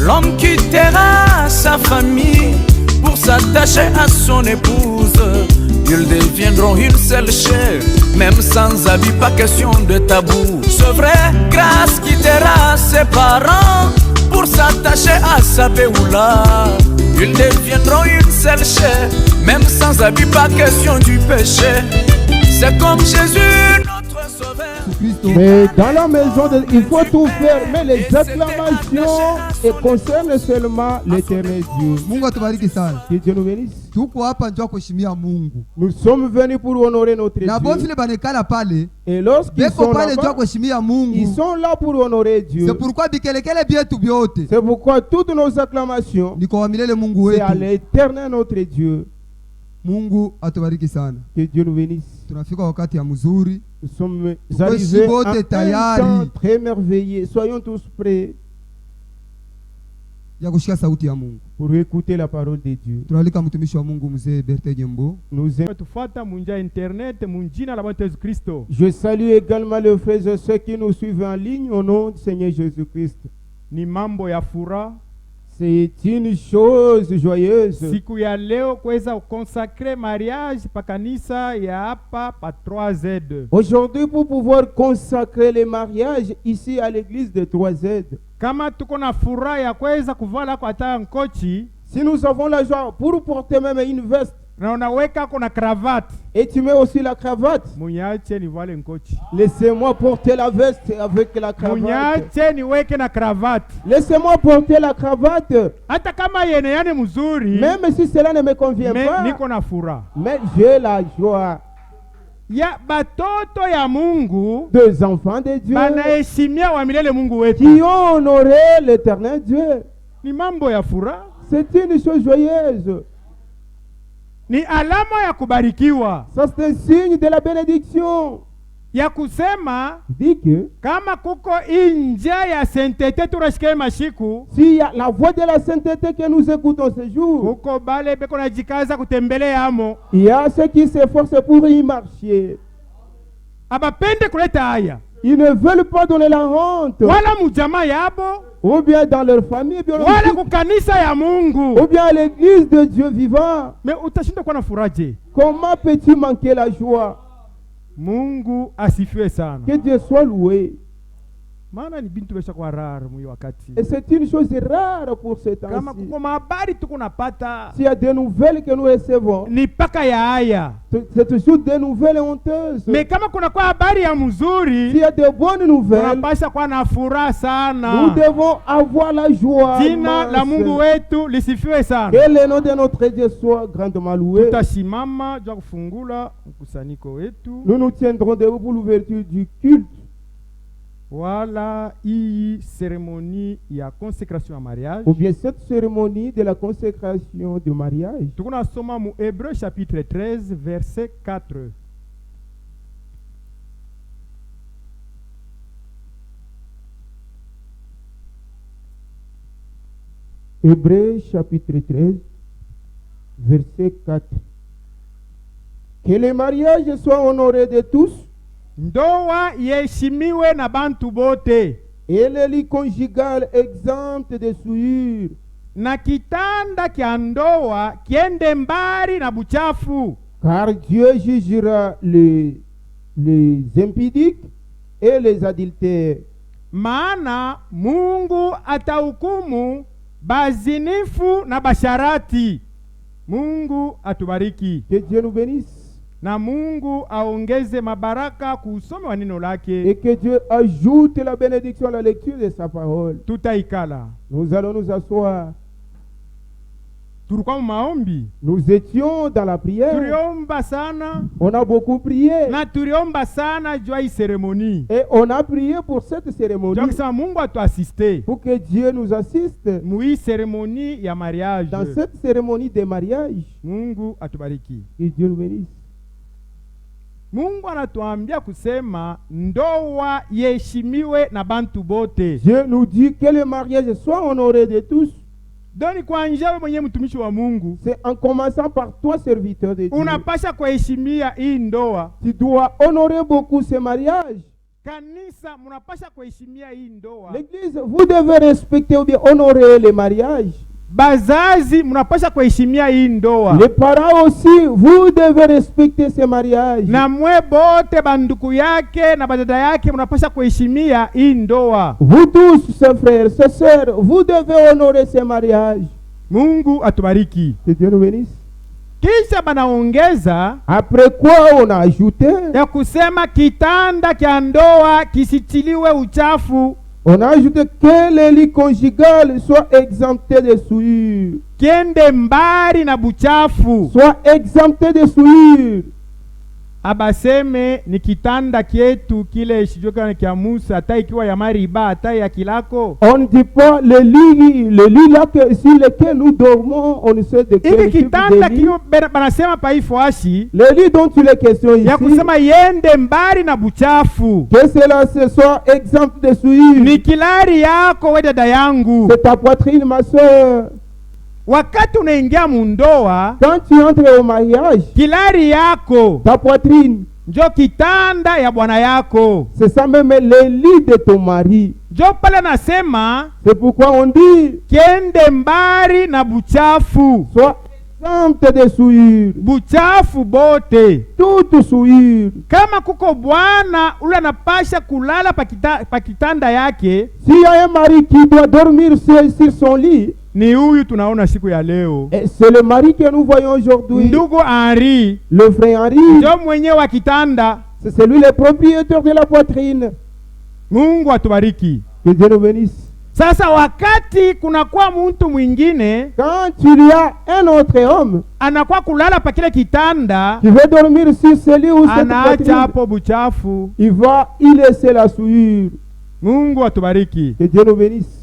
L'homme quittera sa famille pour s'attacher à son épouse. Ils deviendront une seule chair, même sans habit, pas question de tabou. C'est vrai, grâce quittera ses parents pour s'attacher à sa béoula. Ils deviendront une seule chair, même sans habit, pas question du péché. C'est comme Jésus, notre sauveur. Mais dans la maison, il faut tout faire. Mais les acclamations concernent seulement l'éternel Dieu. Mungu atubariki sana. Que Dieu nous bénisse. Tuko hapa njoo kuheshimia Mungu. Nous sommes venus pour honorer notre Na Dieu. bon vile banekala pale. Et lorsqu'ils sont pale njoo là-bas, kuheshimia Mungu. ils sont là pour honorer Dieu. C'est pourquoi bikelekele bietu biote. C'est pourquoi toutes nos acclamations, Niko wa milele Mungu c'est à wetu. l'éternel notre Dieu. Mungu atubariki sana. Que Dieu nous bénisse. Tunafika wakati ya mzuri. Nous sommes arrivés à un temps très merveilleux. Soyons tous prêts ya kushika sauti ya Mungu. pour écouter la parole de Dieu. Tunalika mtumishi wa Mungu mzee Berthe Jembo. Tufuata munja internet munjina la Bwana Yesu Kristo. Je salue également les frères et ceux qui nous suivent en ligne au nom du Seigneur Jésus-Christ. Ni mambo ya furaha. C'est une chose joyeuse. Siku ya leo kuweza consacrer mariage pa kanisa ya hapa pa 3Z. Aujourd'hui, pour pouvoir consacrer les mariages ici à l'église de 3Z. Kama tuko na furaha ya kuweza kuvala kwa hata nkochi, si nous avons la joie pour porter même une veste, na unaweka kuna cravate, et tu mets aussi la cravate, munyache ni vale nkochi. Laissez-moi porter la veste avec la cravate. Munyache ni weke na cravate. Laissez-moi porter la cravate. Hata kama yene mzuri, même si cela ne me convient pas, niko na furaha. Mais j'ai la joie. Ya batoto ya Mungu, des enfants de Dieu, banaheshimia wa milele Mungu wetu, qui ont honoré l'éternel Dieu. Ni mambo ya furaha. C'est une chose joyeuse. Ni alama ya kubarikiwa. Ça c'est un signe de la bénédiction. Ya kusema dit que kama kuko inja ya sainteté turashike mashiku, s'il y a la voix de la sainteté que nous écoutons ce jour, kuko bale beko na jikaza kutembelea amo, il y a ceux qui s'efforcent pour y marcher. Abapende kuleta haya, ils ne veulent pas donner la honte, wala mujama yabo, ou bien dans leur famille biologique, wala kukanisa ya Mungu, ou bien à l'église de Dieu vivant. Mais utashinda kuwa na furaje? Comment peux-tu manquer la joie? Mungu asifiwe sana. Que Dieu soit loué. Maana ni bintu besha kwa rare mwi wakati. Et c'est une chose rare pour ce temps-ci. Kama kuko habari tuko napata, s'il y a des nouvelles que nous recevons, ni paka ya haya, c'est toujours des nouvelles honteuses. Mais kama kuna kwa habari ya mzuri, s'il y a de bonnes nouvelles, tunapasha kuwa na furaha sana. Nous devons avoir la joie. Jina la Mungu wetu lisifiwe sana. Que le nom de notre Dieu soit grandement loué. Tutasimama jua kufungula mkusanyiko wetu. Nous nous tiendrons debout pour l'ouverture du culte. Voilà, hii cérémonie ya consécration à mariage. Ou bien cette cérémonie de la consécration du mariage. Tukuna soma mu Hébreux chapitre 13 verset 4. Hébreux chapitre 13 verset 4. Que le mariage soit honoré de tous. Ndoa yeshimiwe na bantu bote. Et le lit conjugal exempt de souillure. Na kitanda kya ndoa kiende mbali na buchafu. Car Dieu jugera les impudiques et les adultères. Maana Mungu atahukumu bazinifu na basharati. Mungu atubariki. Que Dieu nous bénisse. Na Mungu aongeze mabaraka kusoma wa neno lake. Et que Dieu ajoute la bénédiction à la lecture de sa parole. Tutaikala. Nous allons nous asseoir. Tulikuwa maombi. Nous étions dans la prière. Tuliomba sana. On a beaucoup prié. Na tuliomba sana jua hii cérémonie. Et on a prié pour cette cérémonie. Donc ça Mungu atuassiste. Pour que Dieu nous assiste. Mui cérémonie ya mariage. Dans cette cérémonie de mariage. Mungu atubariki. Que Dieu nous bénisse. Mungu anatuambia kusema ndoa yeshimiwe na bantu bote. Dieu nous dit que le mariage soit honoré de tous. Doni kwa njawe mwenye mtumishi wa Mungu. C'est en commençant par toi, serviteur de Dieu. Unapasha kuheshimia hii ndoa. Tu dois honorer beaucoup ce mariage. kanisa munapasha kuheshimia hii ndoa. L'église, vous devez respecter ou bien honorer les mariages. Bazazi munapasha kuheshimia hii ndoa. Les parents aussi, vous devez respecter ces mariages. Na mwe bote banduku yake na badada yake munapasha kuheshimia hii ndoa. Vous tous, ces frères, ces sœurs, vous devez honorer ces mariages. Mungu atubariki. Que Dieu nous bénisse. Kisha banaongeza Après quoi on a ajouté, ya kusema kitanda kya ndoa kisitiliwe uchafu, on a ajouté que les lits conjugales soient exemptés de souillure. kiende mbali na buchafu. Soient exemptés de souillure. Abaseme ni kitanda kietu kile shijoka kya Musa, hata ikiwa ya mariba, hata ya kilako. On ne dit pas le lit là sur lequel nous dormons, on ne sait de quel Hivi type kitanda de lit. kinyo banasema paifuashi Le lit dont il est question ici, ya kusema yende mbali na buchafu. que cela se soit exempt de souillure. Ni kilari yako we dada yangu. C'est ta poitrine, ma soeur. Wakati unaingia mundoa, Quand tu entres au mariage, kilari yako ta poitrine, njo kitanda ya bwana yako. c'est ça même le lit de ton mari. Njo pale nasema C'est pourquoi on dit, kiende mbali na buchafu. sois exempt de souillure. Buchafu bote. Toute souillure. Kama kuko bwana ule anapasha kulala pa kitanda yake, S'il y a un mari qui doit dormir sur son lit, ni huyu tunaona siku ya leo. c'est le mari que nous voyons aujourd'hui. Ndugu Henri Le frère Henri, njo mwenyewe wa kitanda. c'est celui le propriétaire de la poitrine. Mungu atubariki. Que Dieu nous bénisse. Sasa wakati kunakuwa mtu mwingine Quand il y a un autre homme anakuwa kulala pa kile kitanda, qui veut dormir sur ce lit ou cette anaacha poitrine, hapo buchafu. il va y laisser la souillure. Mungu atubariki. Que Dieu nous bénisse.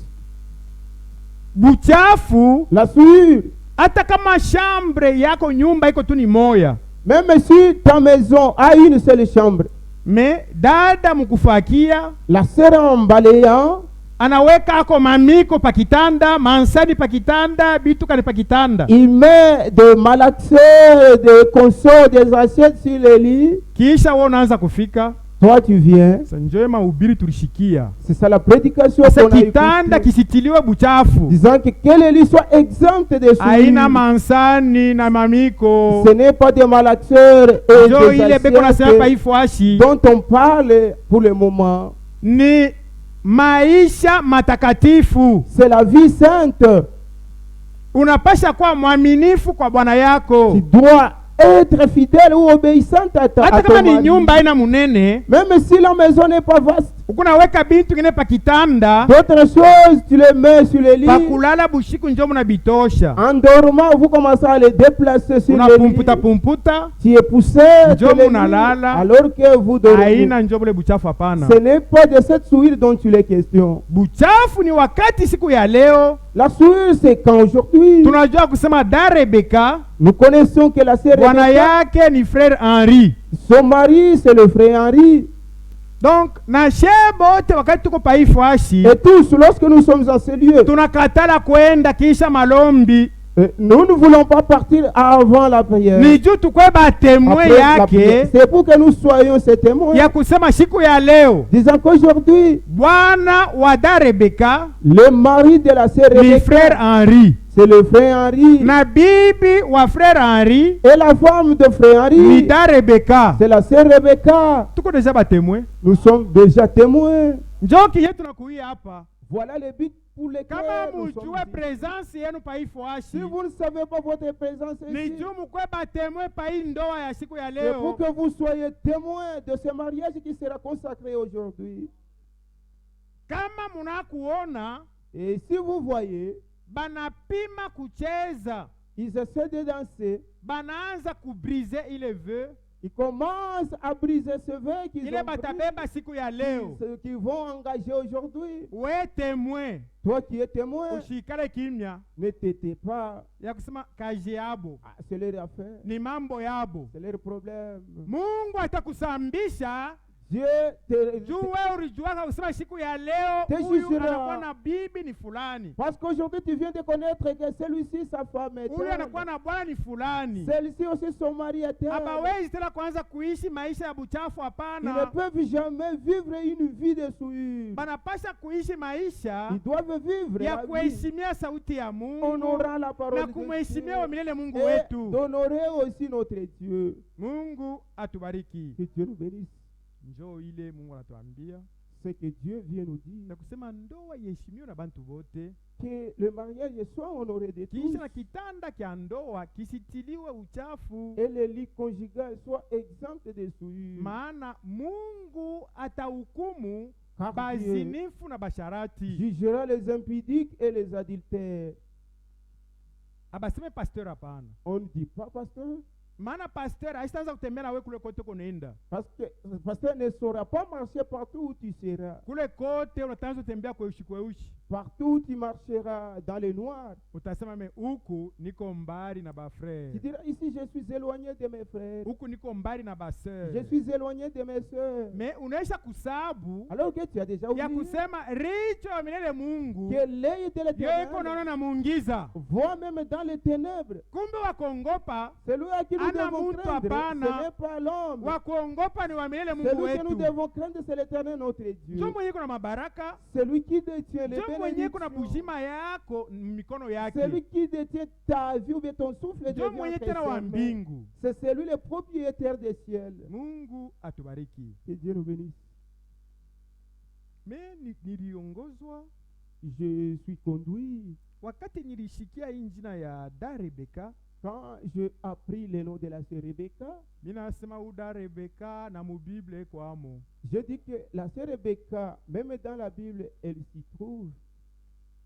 Buchafu, La souillure, hata kama chambre yako nyumba iko tu ni moya, même si ta maison a une seule chambre, me dada mkufakia la sœur en balayant, anaweka ako mamiko pa kitanda, mansani pa kitanda, bitukani pa kitanda. il met des malaxeurs, des consorts, des assiettes sur le lit. Kisha wewe unaanza kufika. Toi, tu viens. Sasa njoo mahubiri tulishikia. C'est ça la prédication Sasa qu'on a kitanda écoutée, kisitiliwe buchafu. disant que les lits soient exempts de Aina souillure. mansani na mamiko. Ce n'est pas des malaxeurs et Njoo des ile beko nasema pa assiettes ifuashi. dont on parle pour le moment. Ni maisha matakatifu. C'est la vie sainte. Unapasha kuwa mwaminifu kwa bwana yako. Tu dois être fidèle ou obéissante à Hata ton kama ni mari. nyumba haina munene, Même si la maison n'est pas vaste, ukunaweka bintu kine pa kitanda, d'autres choses, tu les mets sur le lit. pa kulala bushiku njoo munabitosha. En dormant, vous commencez à les déplacer sur le lit. Unapumputa Tu es poussé Njo sur le lit, munalala. alors que vous dormez. aina njoo bule buchafu hapana. Ce n'est pas de cette souillure dont il est question. Buchafu ni wakati siku ya leo La souillure, c'est quand aujourd'hui, tunajua kusema da Rebeka nous connaissons que la sœur bwana Rebecca, yake ni frère Henri. son mari, c'est le frère Henri. Donc na shebote wakati tuko paifuashi Et tous, lorsque nous sommes en ces lieux, tunakatala kwenda kisha malombi. nous ne voulons pas partir avant la prière. Ni juu tukwe batemwe Après la prière. yake C'est pour que nous soyons ces témoins, ya kusema siku ya leo disant qu'aujourd'hui, bwana wa da Rebeka le mari de la sœur ni Rebecca, frère Henri c'est le frère Henri, na bibi wa frère Henri et la femme de frère ni Henri, da Rebeka. c'est la sœur Rebecca. Tuko deja batemwe. Nous sommes déjà témoins. Njoo kiye tunakuia hapa. Voilà le but pour lequel Kama nous sommes mujue ici. presence yenu paifuashi, Si vous ne savez pas votre présence ni ici, juu mukwe batemwe pai ndoa ya siku ya c'est pour leo. que vous soyez témoins de ce mariage qui sera consacré aujourd'hui. Kama munakuona Et si vous voyez, banapima kucheza, ils essaient de danser, banaanza kubrize ile vœu ils commencent à briser ce vœu qu'ils ile ont pris, batabeba siku ya leo. ceux qui vont engager aujourd'hui. We témoin Toi qui es témoin, ushikale kimya ne t'étais pas. ya kusema kazi yabo Ah, c'est leur affaire, ni mambo yabo. c'est leur problème. Mungu atakusambisha Dieu te, juu wewe ulijuaka kusema siku ya leo Te huyu jugera. anakuwa na bibi ni fulani, parce qu'aujourd'hui tu viens de connaître que celui-ci sa femme est huyu anakuwa telle, na bwana ni fulani. celle-ci aussi son mari est tel. Hawawezi tena kuanza kuishi maisha ya buchafu, Ils ne hapana. peuvent jamais vivre une vie de souillure. Banapasha kuishi maisha Ils doivent vivre ya la vie kuheshimia sauti ya Mungu honorant la parole na de kumheshimia wa milele Mungu Dieu et wetu. d'honorer aussi notre Dieu. Mungu atubariki. Que Dieu nous bénisse. Njoo ile Mungu anatuambia C'est que Dieu vient nous dire na kusema ndoa iheshimiwe na bantu bote, que le mariage soit honoré de tous kisha na kitanda kya ndoa kisitiliwe uchafu, et le lit conjugal soit exempt de souillure. maana Mungu atahukumu Car Dieu bazinifu na basharati. jugera les impudiques et les adultères. Abaseme pasteur, hapana, On ne dit pas pasteur, maana pasteur aishaanza kutembea na wewe kule kote kunaenda parce que le pasteur ne saura pas marcher partout où tu seras. kule kote, unataanza kutembea kweushi kweushi, Partout où tu marcheras dans le noir, utasema me huku niko mbali na tu bafrere, diras ici je suis éloigné de mes frères, huku niko mbali na je baseur. suis éloigné de mes soeurs. Me unaisha kusabu Alors que tu as déjà ya oublié kusema richo wa milele Mungu que l'œil de yo iko l'éternel naona na muungiza, voit même dans les ténèbres. kumbe wakuongopa, Celui à qui nous Ana devons mtu craindre, hapana. ce n'est pas l'homme. wakuongopa ni wa milele Mungu Celui que nous wetu. devons craindre, c'est l'éternel notre Dieu. Njo mwenye kuna mabaraka, Celui qui détient les njo mwenye kuna bénédictions. bujima yako mikono Celui yake, qui détient ta vie ou bien ton souffle de njo vie mwenye entre tena ses wa mains. mbingu. C'est celui le propriétaire des ciels. Mungu atubariki. Que Dieu nous bénisse. Me niliongozwa Je suis conduit. wakati nilishikia hii njina ya da Rebeka, Quand j'ai appris le nom de la sœur Rebecca, minasema uda Rebeka na mubible kwamo. je dis que la sœur Rebecca, même dans la Bible, elle s'y trouve.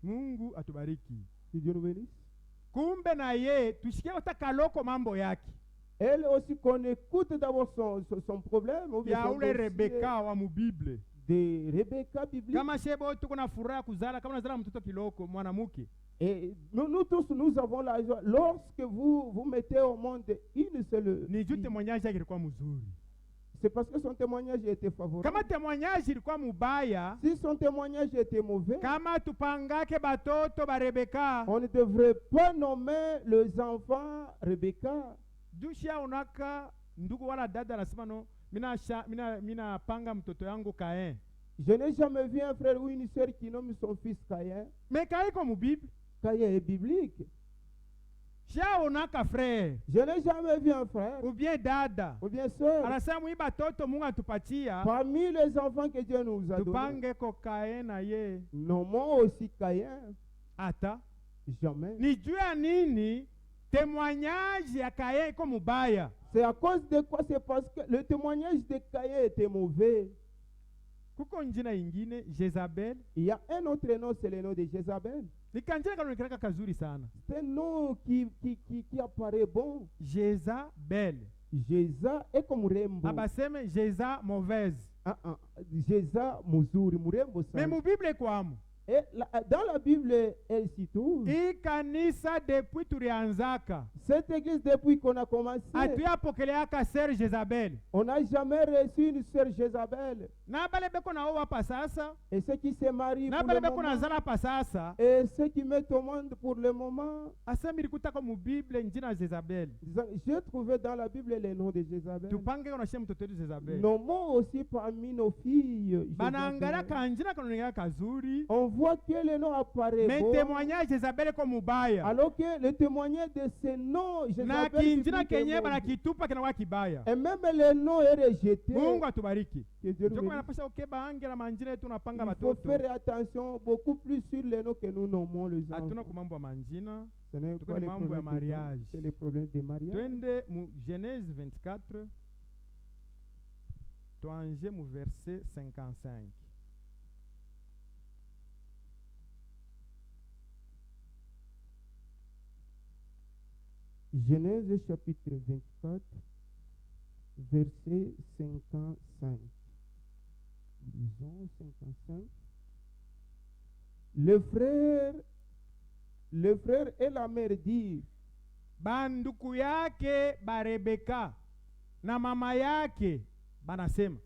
Mungu atubariki. Que Dieu nous bénisse. Kumbe na ye tushikie hata kaloko mambo yake Elle aussi qu'on écoute d'abord son problème ou bien ya son ule dossier Rebeka wa mubible. de Rebecca biblique. Kama shebo tuko na furaha kuzala, kama nazala mtoto kiloko mwanamke, Et nous tous, nous avons la joie. Lorsque vous mettez au monde une seule ni juu fille, témoignage yake ilikuwa mzuri. c'est parce que son témoignage était favorable. Kama témoignage ilikuwa mubaya, Si son témoignage était mauvais, kama tupangake batoto ba Rebeka, on ne devrait pas nommer les enfants Rebecca. jushia unaka ndugu wala dada anasema no, mina panga mtoto yangu Kain. Je n'ai jamais vu un frère ou une sœur qui nomme son fils Caïn. Me Kain iko mubible. Caïn est biblique. Shia unaka frère Je n'ai jamais vu un frère ou bien dada ou bien sœur anasema mwi batoto Mungu atupatia parmi les enfants que Dieu nous a donnés. tupange ko Kain na ye. Nommons aussi Caïn. Ata Jamais. ni juu ya nini témoignage ya Kain iko mubaya? C'est à cause de quoi? C'est parce que le témoignage de Caïn était mauvais. Kuko njina ingine Jezabel. Il y a un autre nom, c'est le nom de Jézabel. Ni kanjina kanaonekana kazuri sana. C'est un nom qui apparaît bon. Jezabel. Jéza est comme Rembo. Abaseme Jeza mauvaise. Jéza muzuri, murembo Me sana. mu Bible kwamo. Et dans la Bible, elle s'y trouve. Hii kanisa depuis tulianzaka Cette église, depuis qu'on a commencé, atuyapokeleaka Sir Jezabel. on n'a jamais reçu une sœur Jézabel. Na bale beko na owa pa sasa, Et ceux qui se marient na pour bale le beko na moment, zala pa sasa, et ceux qui mettent au monde pour le moment, asema ilikutaka mu Bible njina Jezabel. disant, j'ai trouvé dans la Bible le nom de Jézabel. Tupange kuna shemu mtoto wetu Jezabel. Nommons aussi parmi nos filles Banaangalia Jézabel. kanjina kanaonekana kazuri. On voit que le nom apparaît Me beau, témoignage Jezabel ko mubaya. alors que le témoignage de ce nom, Na Jézabel, kinjina biblique est kenye mauvais. banakitupa kinakuwa kibaya. Et même le nom est rejeté. Mungu atubariki. Que Dieu nous Joko bénisse. anapasha ukeba angela manjina yetu napanga Il faut batoto. faire attention beaucoup plus sur les noms que nous nommons les Hatuna enfants. kumambo ya manjina. Ce n'est Tuko pas ni les mambo ya problèmes de mariage. c'est les problèmes de mariage. Twende mu Genèse 24. Tuanje mu verset 55. Genèse chapitre 24, verset 55. Lisons 55. Le frère et la mère dirent, Banduku yake ba Rebeka na mama yake banasema,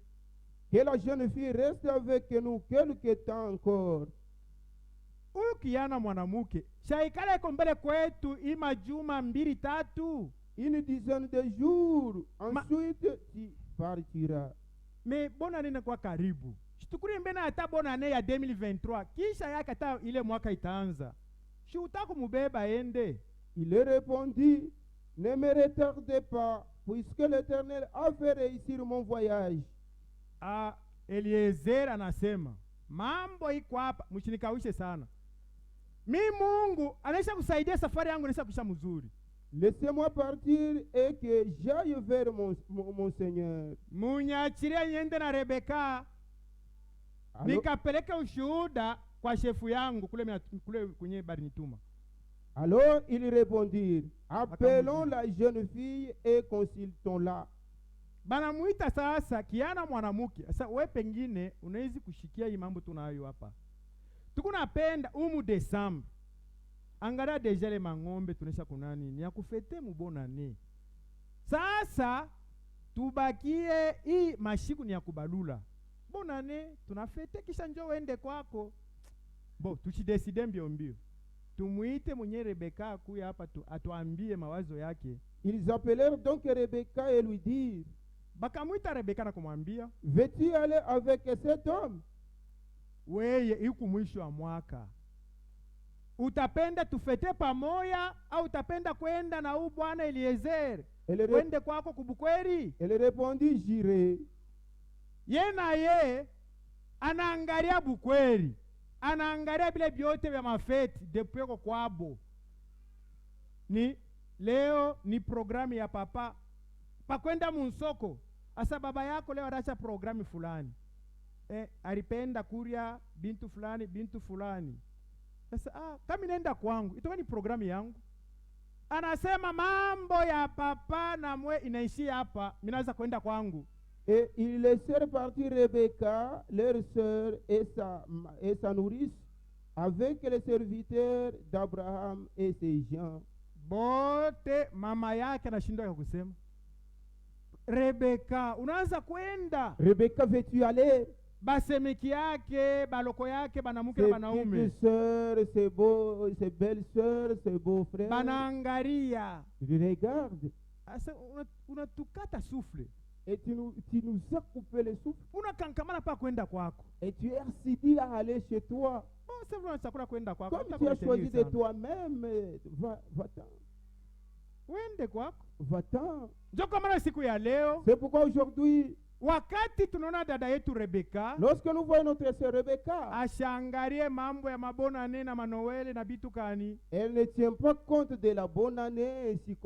que la jeune fille reste avec nous quelque temps encore. Huyu kijana mwanamke shaikala iko mbele kwetu ima juma 2-3, Une dizaine de jours, ensuite tu partiras. me bona nene kwa karibu shitukuri mbena hata bona ne ya 2023 kisha yake hata ile mwaka itaanza, shi utako mubeba ende. Il leur répondit, ne me retardez pas, puisque l'Éternel a fait réussir mon voyage. Eliezer anasema mambo iko hapa, mshinikawishe sana. Mi Mungu anaisha kusaidia, safari yangu inaisha kusha mzuri. Laissez-moi partir et que j'aille vers mon Seigneur. Munyachiria nyende na Rebeka nikapeleke ushuhuda kwa shefu yangu kule kwenye barinituma. Alors ils répondirent, appelons la jeune fille et consultons-la. Banamuita sasa kiana mwanamuke. Sasa we pengine unawezi kushikia hii mambo tunayo hapa. Tukunapenda Desemba. Angara deja le mangombe tunesha kunani ni ya kufete mubonane. Sasa tubakie hii mashiku ni ya kubalula. Bonane tunafete kisha njoo wende kwako. Tuchideside mbio. Tumuite mwenye Rebeka akuya hapa atuambie mawazo yake. Ils appelèrent donc Rebecca et lui dirent, bakamuita Rebeka na kumwambia, veux-tu aller avec cet homme? Weye iku mwisho wa mwaka, utapenda tufete pamoja au utapenda kwenda na huyu bwana Eliezer kwende kwako kubukweri? Elle répondit, j'irai. Ye anaangalia bukweri, anaangalia bile byote vya mafeti depueko kwabo. Leo ni programu ya papa pakwenda munsoko. Asa baba yako leo aracha programu fulani, alipenda kuria bintu fulani. Sasa kama nenda kwangu itakuwa ni programu yangu. Anasema mambo ya papa na mwe inaishia hapa, mimi naweza kwenda kwangu. Et ils laissèrent partir Rebecca, leur sœur et sa nourrice, avec les serviteurs d'Abraham et ses gens. Bote mama yake anashindwa kusema, Rebecca unaanza kwenda? Rebecca, veux-tu aller? Basemeki yake, baloko yake, banamuke na banaume, ses sœurs, ses belles sœurs, ses beaux frères, banaangalia. Regarde. Asa unatukata souffle. Et tu nous as coupé le souffle. Unakankamana pa kwenda kwako. Et tu es décidé à aller chez toi. Comme tu as choisi de toi-même, va-t'en. Va-t'en. C'est pourquoi aujourd'hui, wakati tunaona dada yetu Rebeka, lorsque nous voyons notre sœur Rebecca, ashangarie mambo ya mabonane na manowele na bitu kani, elle ne tient pas compte de la bonne année ainsi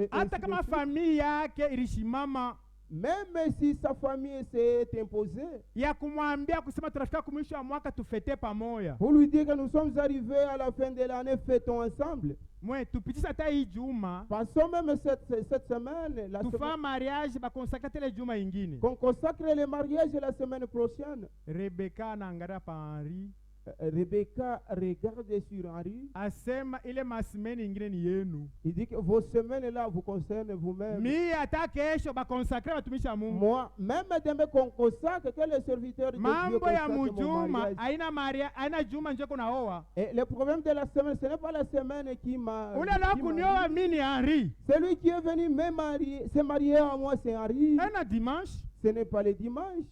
hata kama famille yake ilishimama, même si sa famille s'est imposée, ya kumwambia kusema tunafika kumwisho wa mwaka tufete pamoja, pour lui dire que nous sommes arrivés à la fin de l'année, fêtons ensemble. Mwe tupitisha hata hii juma, passons même cette semaine, tufa mariage bakonsakate le juma ingine, qu'on consacre le mariage la semaine prochaine. Rebeka anaangalia pa Henri. Rebecca regarde sur Henri. Asema ile masimeni ingine ni yenu. Il dit que vos semaines là vous concernent vous-même. Mi ata kesho ba consacrer watumisha Mungu. Moi, même demain qu'on consacre que les serviteurs de Dieu mambo ya mujuma aina juma njoko na oa. Et le problème de la semaine, ce n'est pas la semaine qui m'a. Ule la kunioa mini Henri. Celui qui est venu me marier, se marier à moi, c'est Henri. Ana dimanche. Ce n'est pas le dimanche.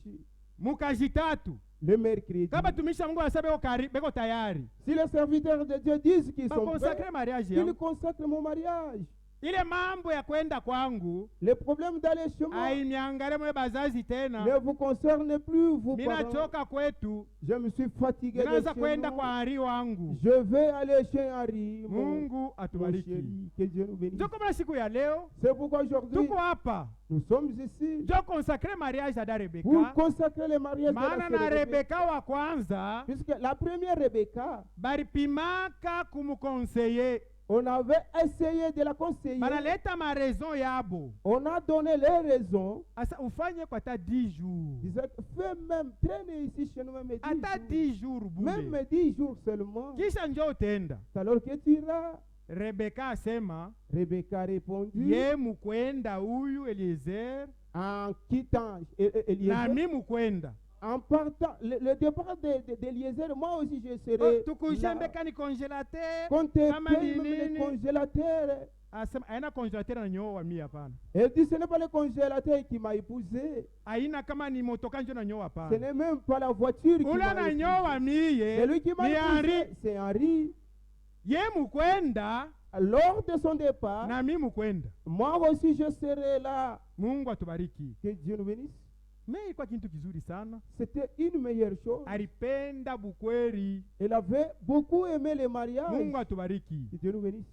Mukajitatu. Le mercredi. Kama tumisha Mungu asabe beko tayari. Si les serviteurs de Dieu disent qu'ils sont prêts, mariage, ils consacrent mon mariage. Ile mambo ya kwenda kwangu, le problème d'aller chez moi, ainiangale mwe bazazi tena, ne vous concerne plus vous. Mina choka kwetu. Je me suis fatigué de chez kwenda kwa Henri wangu. Je vais aller chez Henri. Mungu atubariki. Que Dieu nous bénisse. Joko mala siku ya leo. C'est pourquoi aujourd'hui tuko hapa. Nous sommes ici. Je consacre mariage à Rebecca. Vous consacrez le mariage de Rebecca wa kwanza. Puisque la première Rebecca, baripimaka kumukonseiller. On avait essayé de la conseiller. Banaleta ma raison yabo. On a donné les raisons. Asa ufanye kwa ta 10 jours. Disait fais même traîner ici chez nous même 10 jours. Ata 10 jours bule. Même 10 jours seulement. Kisha njoo tenda. Alors que tu iras. Rebecca asema. Rebecca répondit. Ye mukwenda huyu Eliezer. En quittant Eliezer. Na mimi mukwenda. En partant, le départ d'Eliezer, moi aussi je serai tukujembe là. kani congélateur Quand tu kama payes ni même les nini. congélateurs, Asema aina congélateur na nyoa mi hapana. elle dit ce n'est pas le congélateur qui m'a épousé, Aina kama ni motoka njo na nyoa ce hapana. n'est même pas la voiture qui Ula m'a na épousé. nyoa miye Celui qui m'a ni Henri. épousé, c'est Henri. Ye mukwenda Lors de son départ, na mi mukwenda. moi aussi je serai là. Mungu atubariki. Que Dieu nous bénisse. Me ilikuwa kintu kizuri sana. C'était une meilleure chose. Alipenda bukweri. Elle avait beaucoup aimé les mariages. Mungu atubariki. Que Dieu nous bénisse.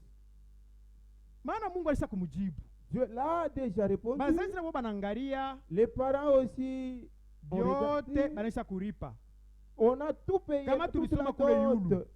Maana Mungu alisha kumujibu. Dieu l'a déjà répondu. Bazazi nabo banangalia Les parents aussi ont vyote regardé. banaisha kuripa. On a tout payé. Kama toute tulisoma la kule dot.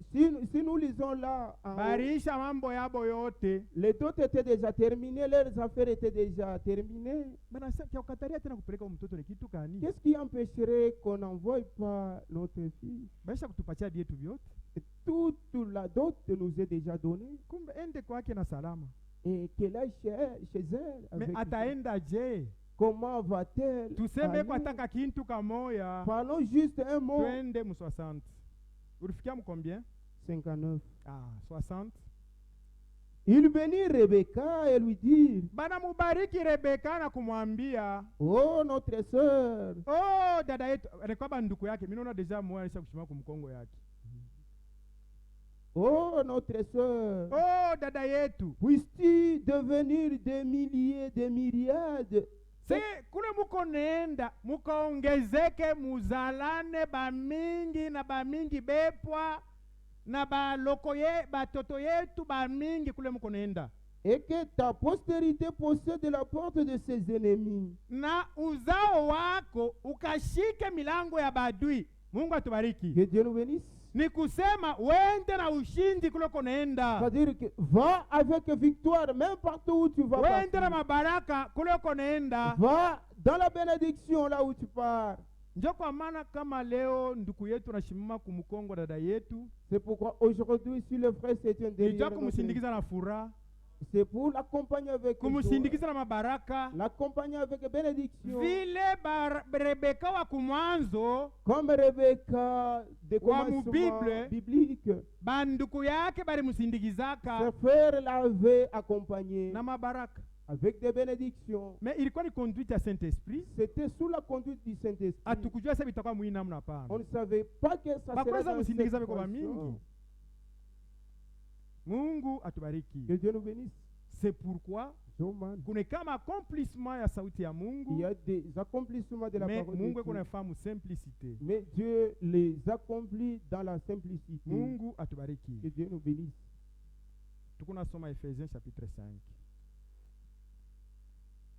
Si nous lisons là, en haut, Barisha mambo yabo yote. les dots étaient déjà terminés, leurs affaires étaient déjà terminées. Banasema kia ukataria tena kupeleka mtoto ni kitu gani? Qu'est-ce qui empêcherait qu'on n'envoie pas notre fille? Baisha kutupatia vyetu vyote. Et toute la dot nous est déjà donnée. Kumbe ende kwake na salama. Et qu'elle aille chez elle. Me avec- ataenda je? Comment va-t-elle Tuseme aller? kwa taka kintu kamoya. Parlons juste un mot. Twende mu 60. Ulifikia mu combien? 59. Ah, 60. Il bénit Rebecca et lui dit, Bana mubariki Rebeka na kumwambia, oh notre sœur, oh dada yetu, alikuwa banduku yake. Mimi naona deja moyo alisha kushima kumkongo yake. oh notre sœur, Oh dada yetu. puisses-tu devenir des milliers, des myriades Se kule muko nenda mukaongezeke muzalane bamingi na bamingi bepwa na baloko ye batoto yetu bamingi kule muko nenda et que ta postérité possède la porte de ses ennemis. na uzao wako ukashike milango ya badui. Mungu atubariki. Que Dieu nous bénisse. Ni kusema wende na ushindi kule uko nenda, C'est-à-dire que va avec victoire, même partout où tu vas. wende na partir. mabaraka kule uko nenda. Va dans la bénédiction là où tu pars. Njo kwa maana kama leo nduku yetu nashimama kumkongo dada yetu, C'est pourquoi aujourd'hui, si le frère s'est nijua derrière notre- kumsindikiza na furaha, c'est pour l'accompagner avec joie, kumsindikiza na mabaraka. l'accompagner avec bénédiction. Vile Rebeka wa kumwanzo Comme Rebecca de Wa commencement Bible. biblique, banduku yake balimsindikizaka ses frères l'avaient accompagné na mabaraka. avec des bénédictions. Me ilikuwa ni conduite ya Saint-Esprit. C'était sous la conduite du Saint-Esprit. Atukujua sasa itakuwa mwini namna hapana. On ne savait pas que ça serait Bakweza dans msindikiza cette beko façon. bamingi. Mungu atubariki. Que Dieu nous bénisse. C'est pourquoi Zoman. kuna kama accomplissement ya sauti ya Il Mungu, y a des accomplissements de la mais parole de Mungu Dieu. eko nafahamu simplicité. Mais Dieu les accomplit dans la simplicité. Mungu atubariki. Que Dieu nous bénisse. Tukuna soma Ephésiens chapitre 5.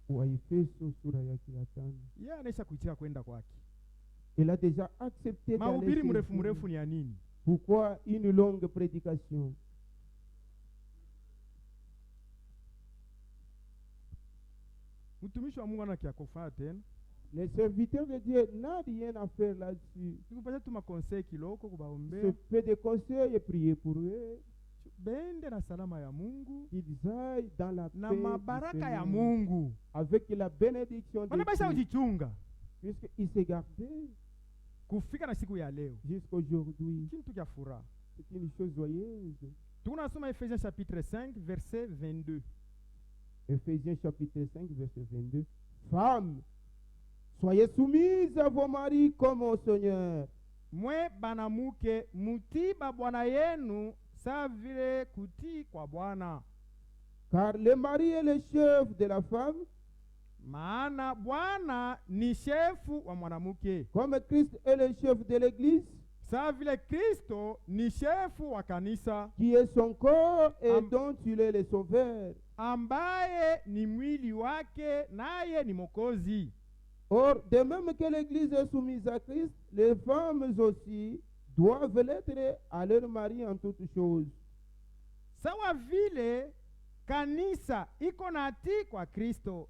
Waefeso sura yake ya 5. Yeye anaisha kuitika kwenda kwake. Il a déjà accepté d'aller Mahubiri chez mrefu Dieu. mrefu ni ya nini? Pourquoi une longue prédication? Mtumishi wa Mungu ana kia kufanya tena. Les serviteurs de Dieu n'ont rien à faire là-dessus. Nikupatia tu makonseil kiloko Se kubaombea. fait des conseils et prier pour eux. Bende na salama ya Mungu Qu'ils aillent dans la na paix du mabaraka ya Seigneur, Mungu. avec la bénédiction de Wanabasha Dieu. kujichunga Puisqu'ils se gardaient kufika na siku ya leo. jusqu'aujourd'hui. Kintu kya furaha. C'est une chose joyeuse. Tunasoma Ephésiens chapitre 5 verset 22. Ephésiens chapitre 5, verset 22. Femmes, soyez soumises à vos maris comme au Seigneur. Mwe banamuke mutii ba bwana yenu saa vile kutii kwa Bwana. Car le mari est le chef de la femme, Maana Bwana ni shefu wa mwanamke, comme Christ est le chef de l'Église, saa vile Kristo ni shefu wa kanisa, qui est son corps et Am- dont il est le sauveur. ambaye ni mwili wake naye ni Mwokozi. Or, de même que l'Église est soumise à Christ, les femmes aussi doivent l'être à leur mari en toutes choses. Sawa vile kanisa iko natii kwa Kristo,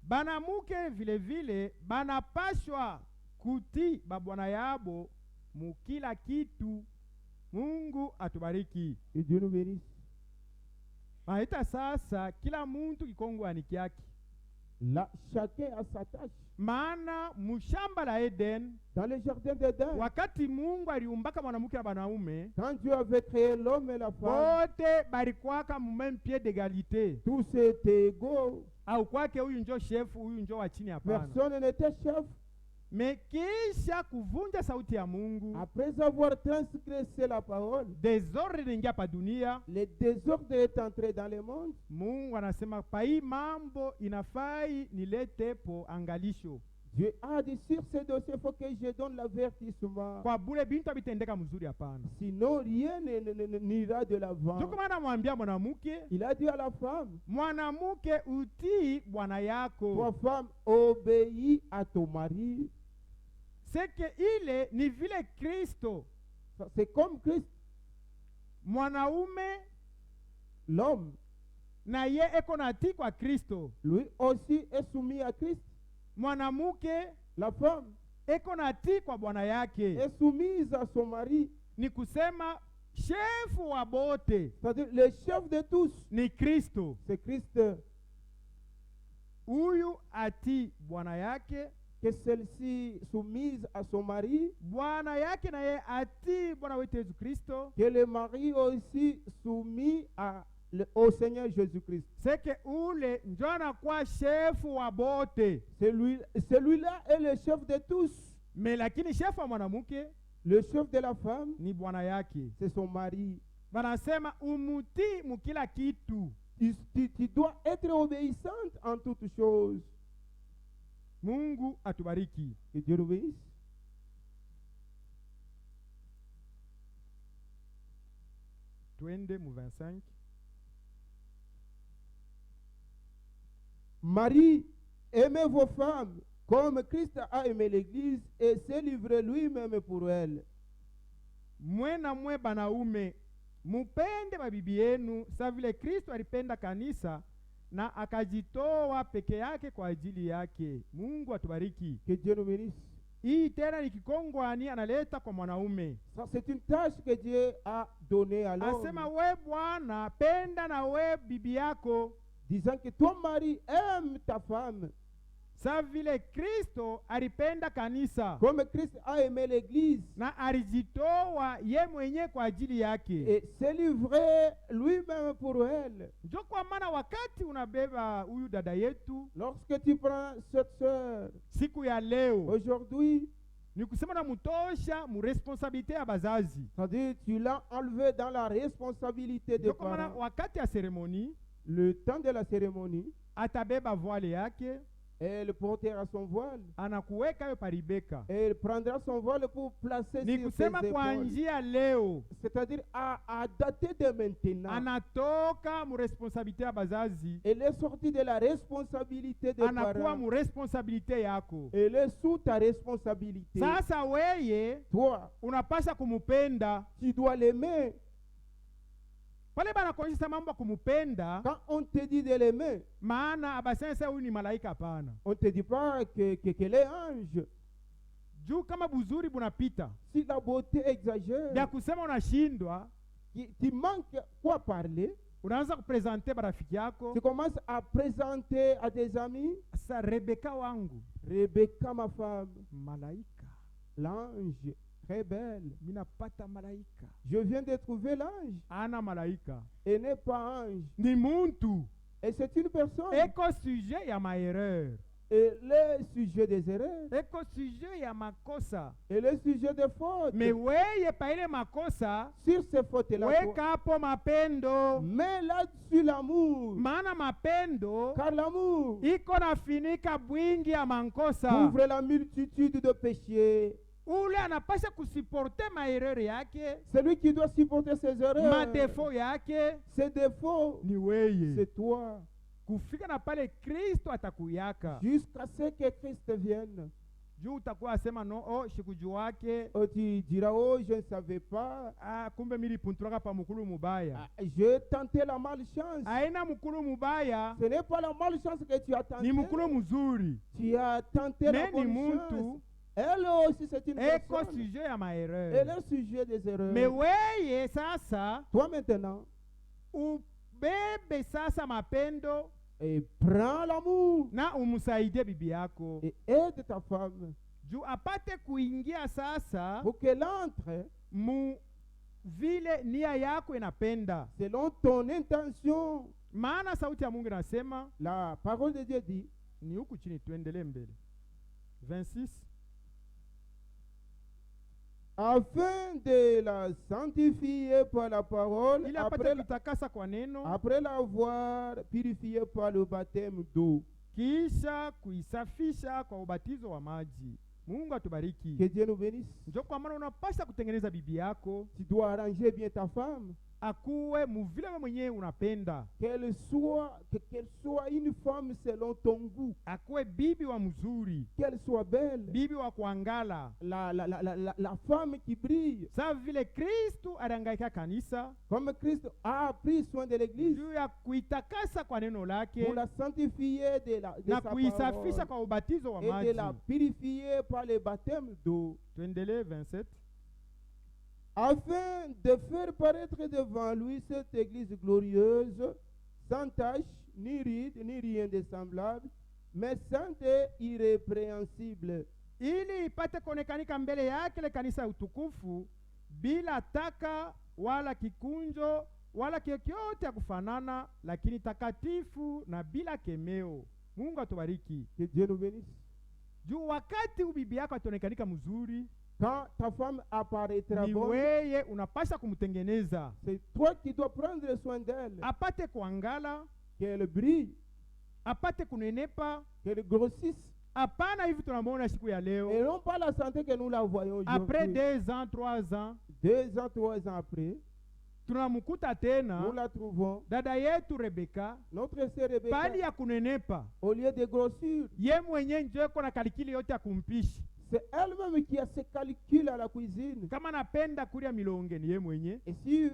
banamuke vile vile banapashwa kutii babwana yabo mukila kitu. Mungu atubariki. Que Dieu nous bénisse. Maita sasa kila muntu kikongwani kyake. Là, chacun a sa tâche. Maana mushamba la Eden, Dans le jardin d'Éden, wakati Mungu aliumbaka mwanamke na banaume, quand Dieu avait créé l'homme et la femme, bote balikwaka mu même pied d'égalité. tous étaient égaux. Au kwake huyu njo chef, huyu njo wa chini, hapana. Personne n'était chef. Me kisha kuvunja sauti ya Mungu, Après avoir transgressé la parole, desordre inaingia pa dunia. le désordre est entré dans le monde. Mungu anasema pai mambo inafai niletepo angalisho, Dieu a dit sur ce dossier, il faut que je donne l'avertissement. kwa bule bintu abitendeka mzuri, hapana. Sinon, rien n'ira de l'avant. Ndio maana anamwambia mwanamke, Il a dit à la femme, mwanamke utii bwana toi yako. femme, obéis à ton mari. Seke ile ni vile Kristo C'est comme Christ, mwanaume l'homme, na ye eko natii kwa Kristo, lui aussi est soumis à Christ. mwanamke La femme eko natii kwa bwana yake. est soumise à son mari. Ni kusema shefu wa bote C'est-à-dire le chef de tous, ni Kristo. c'est Christ. Huyu atii bwana yake, Que celle-ci soumise à son mari, bwana yake na ye atii Bwana wetu Yesu Kristo. que le mari aussi soumis au Seigneur Jésus-Christ. Seke ule njo anakuwa shefu wa bote. Celui-là est le chef de tous. Me lakini shefu wa mwanamke Le chef de la femme, ni bwana yake. c'est son mari. Wanasema umutii mukila kitu. Tu dois être obéissante en toutes choses. Mungu atubariki. Que Dieu obéisse. Twende mu 25. Marie, aimez vos femmes comme Christ a aimé l'Église et s'est livré lui-même pour elle. Mwena mwe banaume mupende mabibi yenu sa vile Kristo alipenda kanisa na akajitoa peke yake kwa ajili yake. Mungu atubariki. Que Dieu nous bénisse. Hii tena ni kikongwani analeta kwa mwanaume. Ça, c'est une tâche que Dieu a donnée à l'homme, Asema we bwana penda na we bibi yako disant que ton mari aime ta femme sa vile Kristo alipenda kanisa comme Christ a aimé l'Église na alijitoa ye mwenye kwa ajili yake. et s'est livré lui-même pour elle. Njo kwa maana wakati unabeba huyu dada yetu Lorsque tu prends cette sœur siku ya leo, aujourd'hui, ni kusema na mutosha mu responsabilite ya bazazi. c'est-à-dire tu l'as enlevé dans la responsabilité des Njo kwa maana parents. wakati ya seremoni Le temps de la cérémonie, atabeba voile yake, elle portera son voile. anakuweka yo paribeka. Et elle prendra son voile pour placer Ni sur ses kusema kwa épaules. njia leo C'est-à-dire à dater de maintenant. anatoka mu responsabilite ya bazazi, Elle est sortie de la responsabilité des anakuwa parents. mu responsabilite yako. Elle est sous ta responsabilité. Sasa weye Toi, unapasha kumupenda. tu dois l'aimer. Pale banakuonyesha mambo ya kumupenda, Quand on te dit de l'aimer, maana abasense huyu ni malaika, hapana. on ne te dit pas qu'elle est ange. Juu kama buzuri bunapita Si la beauté exagère, vya kusema unashindwa, tu manques quoi parler, unaanza kupresente barafiki yako. tu commences à présenter à tes amis, Sasa Rebeka wangu Rebecca, ma femme, malaika, l'ange, très belle. minapata malaika. Je viens de trouver l'ange. Ana malaika Elle n'est pas ange. ni muntu, Et c'est une personne. eko sujet ya maerreur, Elle est sujet des erreurs. eko sujet ya makosa. Elle est sujet des fautes. Me weye pa ile makosa Sur ces fautes-là, weka hapo mapendo, mets là-dessus l'amour. maana mapendo Car l'amour iko nafinika bwingi ya mankosa. couvre la multitude de péchés. Ule anapasha kusiporte maerreur yake, Celui qui doit supporter ses erreurs, madefo yake ses défauts, ni weye. c'est toi. Kufika na pale Kristo atakuyaka. Jusqu'à ce que Christ vienne. Juu utakuwa asema no, oh, shikujuwake, Oh, tu diras, oh, je ne savais pas. kumbe milipunturaka pa mukulu mubaya. J'ai tenté la malchance. Aina mukulu mubaya, Ce n'est pas la malchance que tu as tenté. ni mukulu muzuri. Tu as tenté la Me ni bonne chance. muntu Elle aussi, c'est une eko personne. sujet ya Elle maerreur. est sujet des erreurs. Me weye sasa Toi maintenant, ubebe sasa mapendo Et prends l'amour na umsaidie bibi yako et aide ta femme juu apate kuingia sasa pour qu'elle entre mu vile nia yako inapenda. selon ton intention. Maana sauti ya Mungu inasema, La parole de Dieu dit, ni huku chini, tuendelee mbele 26, afin de la sanctifier par la parole, ili apate kutakasa kwa neno, après l'avoir purifié par le baptême d'eau. kisha kuisafisha kwa ubatizo wa maji. Mungu atubariki. Que Dieu nous bénisse. Ndio kwa maana unapaswa kutengeneza bibi yako Tu dois arranger bien ta femme, akuwe muvile wewe mwenyewe unapenda, qu'elle soit une femme selon ton goût, akuwe bibi wa mzuri, qu'elle soit belle, bibi wa kuangala, la femme qui brille, sawa vile Kristu alihangaika kanisa comme Christ a pris soin de l'église juu ya kuitakasa kwa neno lake pour la sanctifier de na sa kuisafisha parole kwa ubatizo wa et de maji. la purifier par le baptême d'eau, Tuendelee 27. afin de faire paraître devant lui cette église glorieuse, sans tache, ni ride, ni rien de semblable, mais sainte et irrépréhensible. Ili ipate kuonekanika mbele yake ile kanisa ya utukufu, bila taka wala kikunjo wala kyokyote ya kufanana, lakini takatifu na bila kemeo. Mungu atubariki. Que Dieu nous bénisse. Juu wakati ubibi yako ataonekanika mzuri, Quand ta femme apparaîtra ni bonne, weye unapasha kumtengeneza c'est toi qui dois prendre soin d'elle, apate kuangala, qu'elle brille, apate kunenepa. qu'elle grossisse, Hapana hivi tunamwona siku ya et leo, non pas la santé que nous la voyons après aujourd'hui. 2 ans 3 ans 2 ans, 3 ans après, tunamkuta nous tena la trouvons, dada yetu Rebeka notre sœur Rebecca, pali ya kunenepa, au lieu de grossir, ye mwenye njeko na kalikili yote ya kumpishi. c'est elle-même qui a ses calculs à la cuisine. Kama napenda kulia milonge ni ye mwenye, Et si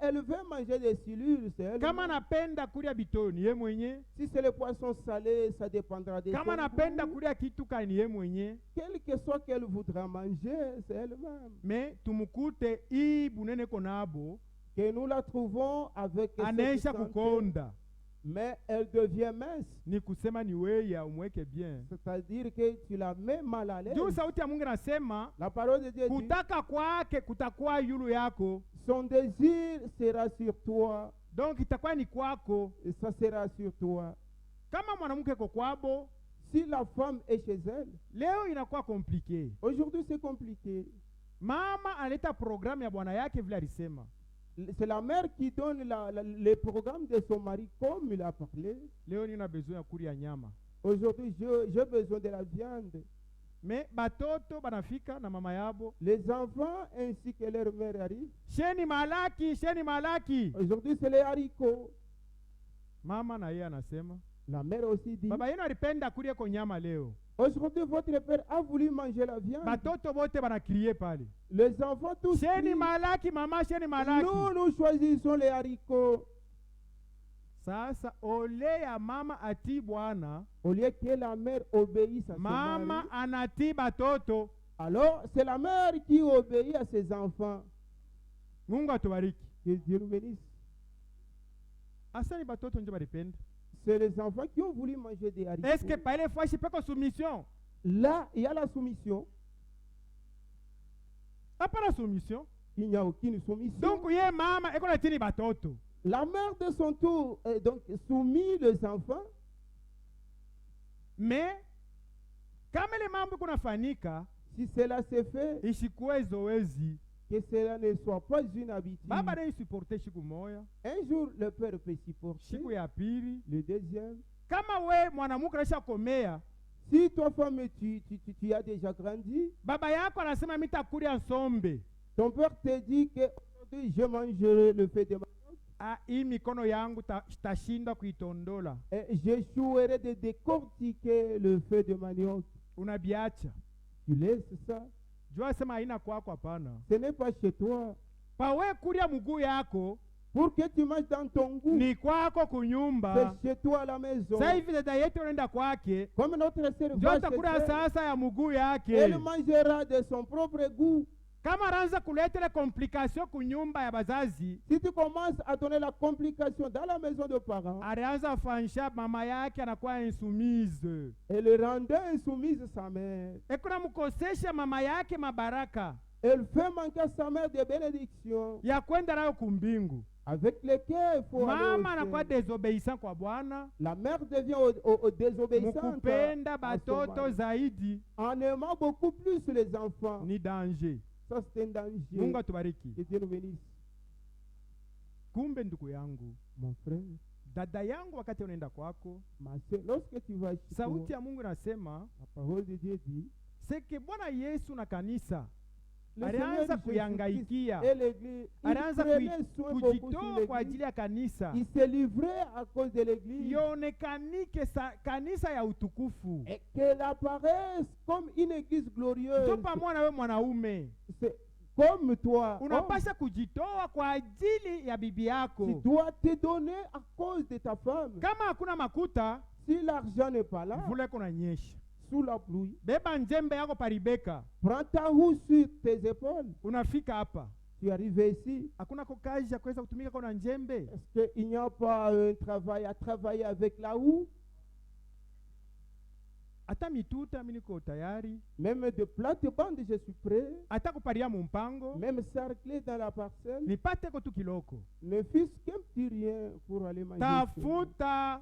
elle veut manger des silures, c'est elle. kama napenda kulia bitoni ni ye mwenye, Si c'est le poisson salé, ça dépendra de kama son napenda goût. kulia kituka ni ye mwenye. Quel que soit qu'elle voudra manger, c'est elle-même. Me tumukute hii bunene konabo Que nous la trouvons avec cette anaisha santé, kukonda, mais elle devient mince. ni kusema ni wewe umweke bien. C'est-à-dire que tu la mets mal à l'aise. Juu sauti ya Mungu nasema La parole de Dieu dit, kutaka kwake kutakuwa yulu yako, son désir sera sur toi, donc itakuwa ni kwako. et ça sera sur toi. Kama mwanamke ko kwabo, Si la femme est chez elle, leo inakuwa komplike. aujourd'hui c'est compliqué. Mama analeta programu ya bwana yake vile alisema. C'est la mère qui donne les programmes de son mari comme il a parlé. Leo nina besoin ya kuria nyama. Aujourd'hui, j'ai besoin de la viande. Me batoto banafika na mama yabo, Les enfants ainsi que leur mère arrivent. sheni malaki, sheni malaki. Aujourd'hui, c'est les haricots. Mama na yeye anasema, La mère aussi dit, baba yenu alipenda kuria ko nyama leo. aujourd'hui, votre père a voulu manger la viande. Batoto bote banakrie pale, Les enfants tous sheni crient, malaki mama, sheni malaki. nous choisissons les haricots. Sasa ole ya mama ati bwana, Au lieu que la mère obéisse à son mama mari, anati batoto. alors c'est la mère qui obéit à ses enfants. Mungu atubariki. Que Dieu nous bénisse. Asa ni batoto nje balipenda. C'est les enfants qui ont voulu manger des haricots. Est-ce que pale fashi peko soumission? Là, il y a la soumission. Hapana soumission. Il n'y a aucune soumission. Donc ye mama eko na tini batoto. La mère de son tour donc soumis les enfants. Mais kama ile mambo kunafanyika, Si cela se fait, ishikuwe zoezi. que cela ne soit pas une habitude. Baba na supporter siku moya, Un jour, le père peut supporter. siku ya pili. Le deuxième. Kama we mwanamuke anasha komea, Si toi, femme, tu as déjà grandi, baba yako anasema mitakulia nsombe. ton père te dit que aujourd'hui, je mangerai le fait de ma Ah, hii mikono yangu tashinda kuitondola. et j'échouerai de décortiquer le feu de manioc. Unabiacha. Tu laisses ça. Jua sema haina kwako, hapana. Ce n'est pas chez toi. Pawe kulia mguu yako Pour que tu manges dans ton goût, ni kwako kunyumba. c'est chez toi à la maison. Sasa hivi dada yetu anaenda kwake, Comme notre sœur ndio va chez atakula elle, sasa ya mguu elle yake. mangera de son propre goût. kama anaanza kuleta ile complication kunyumba ya bazazi, Si tu commences à donner la complication dans la maison de parents, alianza fanisha mama yake anakuwa insoumise, elle rendait insoumise sa mère. ekuna mkosesha mama yake mabaraka Elle fait manquer à sa mère des bénédictions ya kwenda nayo kumbingu. avec lesquelles il faut aller au Mama anakuwa ciel. désobéissant kwa Bwana, La mère devient désobéissante mukupenda à son batoto mari. zaidi En aimant beaucoup plus les enfants. ni danger. Ça, c'est un danger. Mungu atubariki. Que Dieu nous bénisse. Kumbe ndugu yangu, Mon frère, dada yangu, wakati unaenda kwako, ma soeur, lorsque tu vas chez toi, sauti ya Mungu inasema la parole de Dieu dit, seke Bwana Yesu na kanisa le alianza Seigneur Jésus-Christ kuyangaikia, et l'Église, il alianza prenait soin beaucoup sur kujitoa kwa l'Église. ajili ya kanisa Il se livrait à cause de l'Église. ionekanike kanisa ya utukufu. Et qu'elle apparaisse comme une Église glorieuse. Ndio pamoja na wewe mwanaume C'est comme toi. unapasha kujitoa kwa ajili ya bibi yako. Tu dois te donner à cause de ta femme. Kama hakuna makuta, Si l'argent n'est pas là, vule kunanyesha, sous la pluie, beba njembe yako paribeka, prends ta roue sur tes épaules. unafika hapa. Tu arrives ici. Hakuna kokazi ya kuweza kutumika kwa njembe. Est-ce qu'il n'y a pas un travail à travailler avec la roue? Hata mituta mimi niko tayari, Même de plate-bande, je suis prêt. hata kuparia mumpango Même cerclé dans la parcelle. nipate ko tu kiloko. Ne fût-ce qu'un petit rien pour aller manger. Tafuta,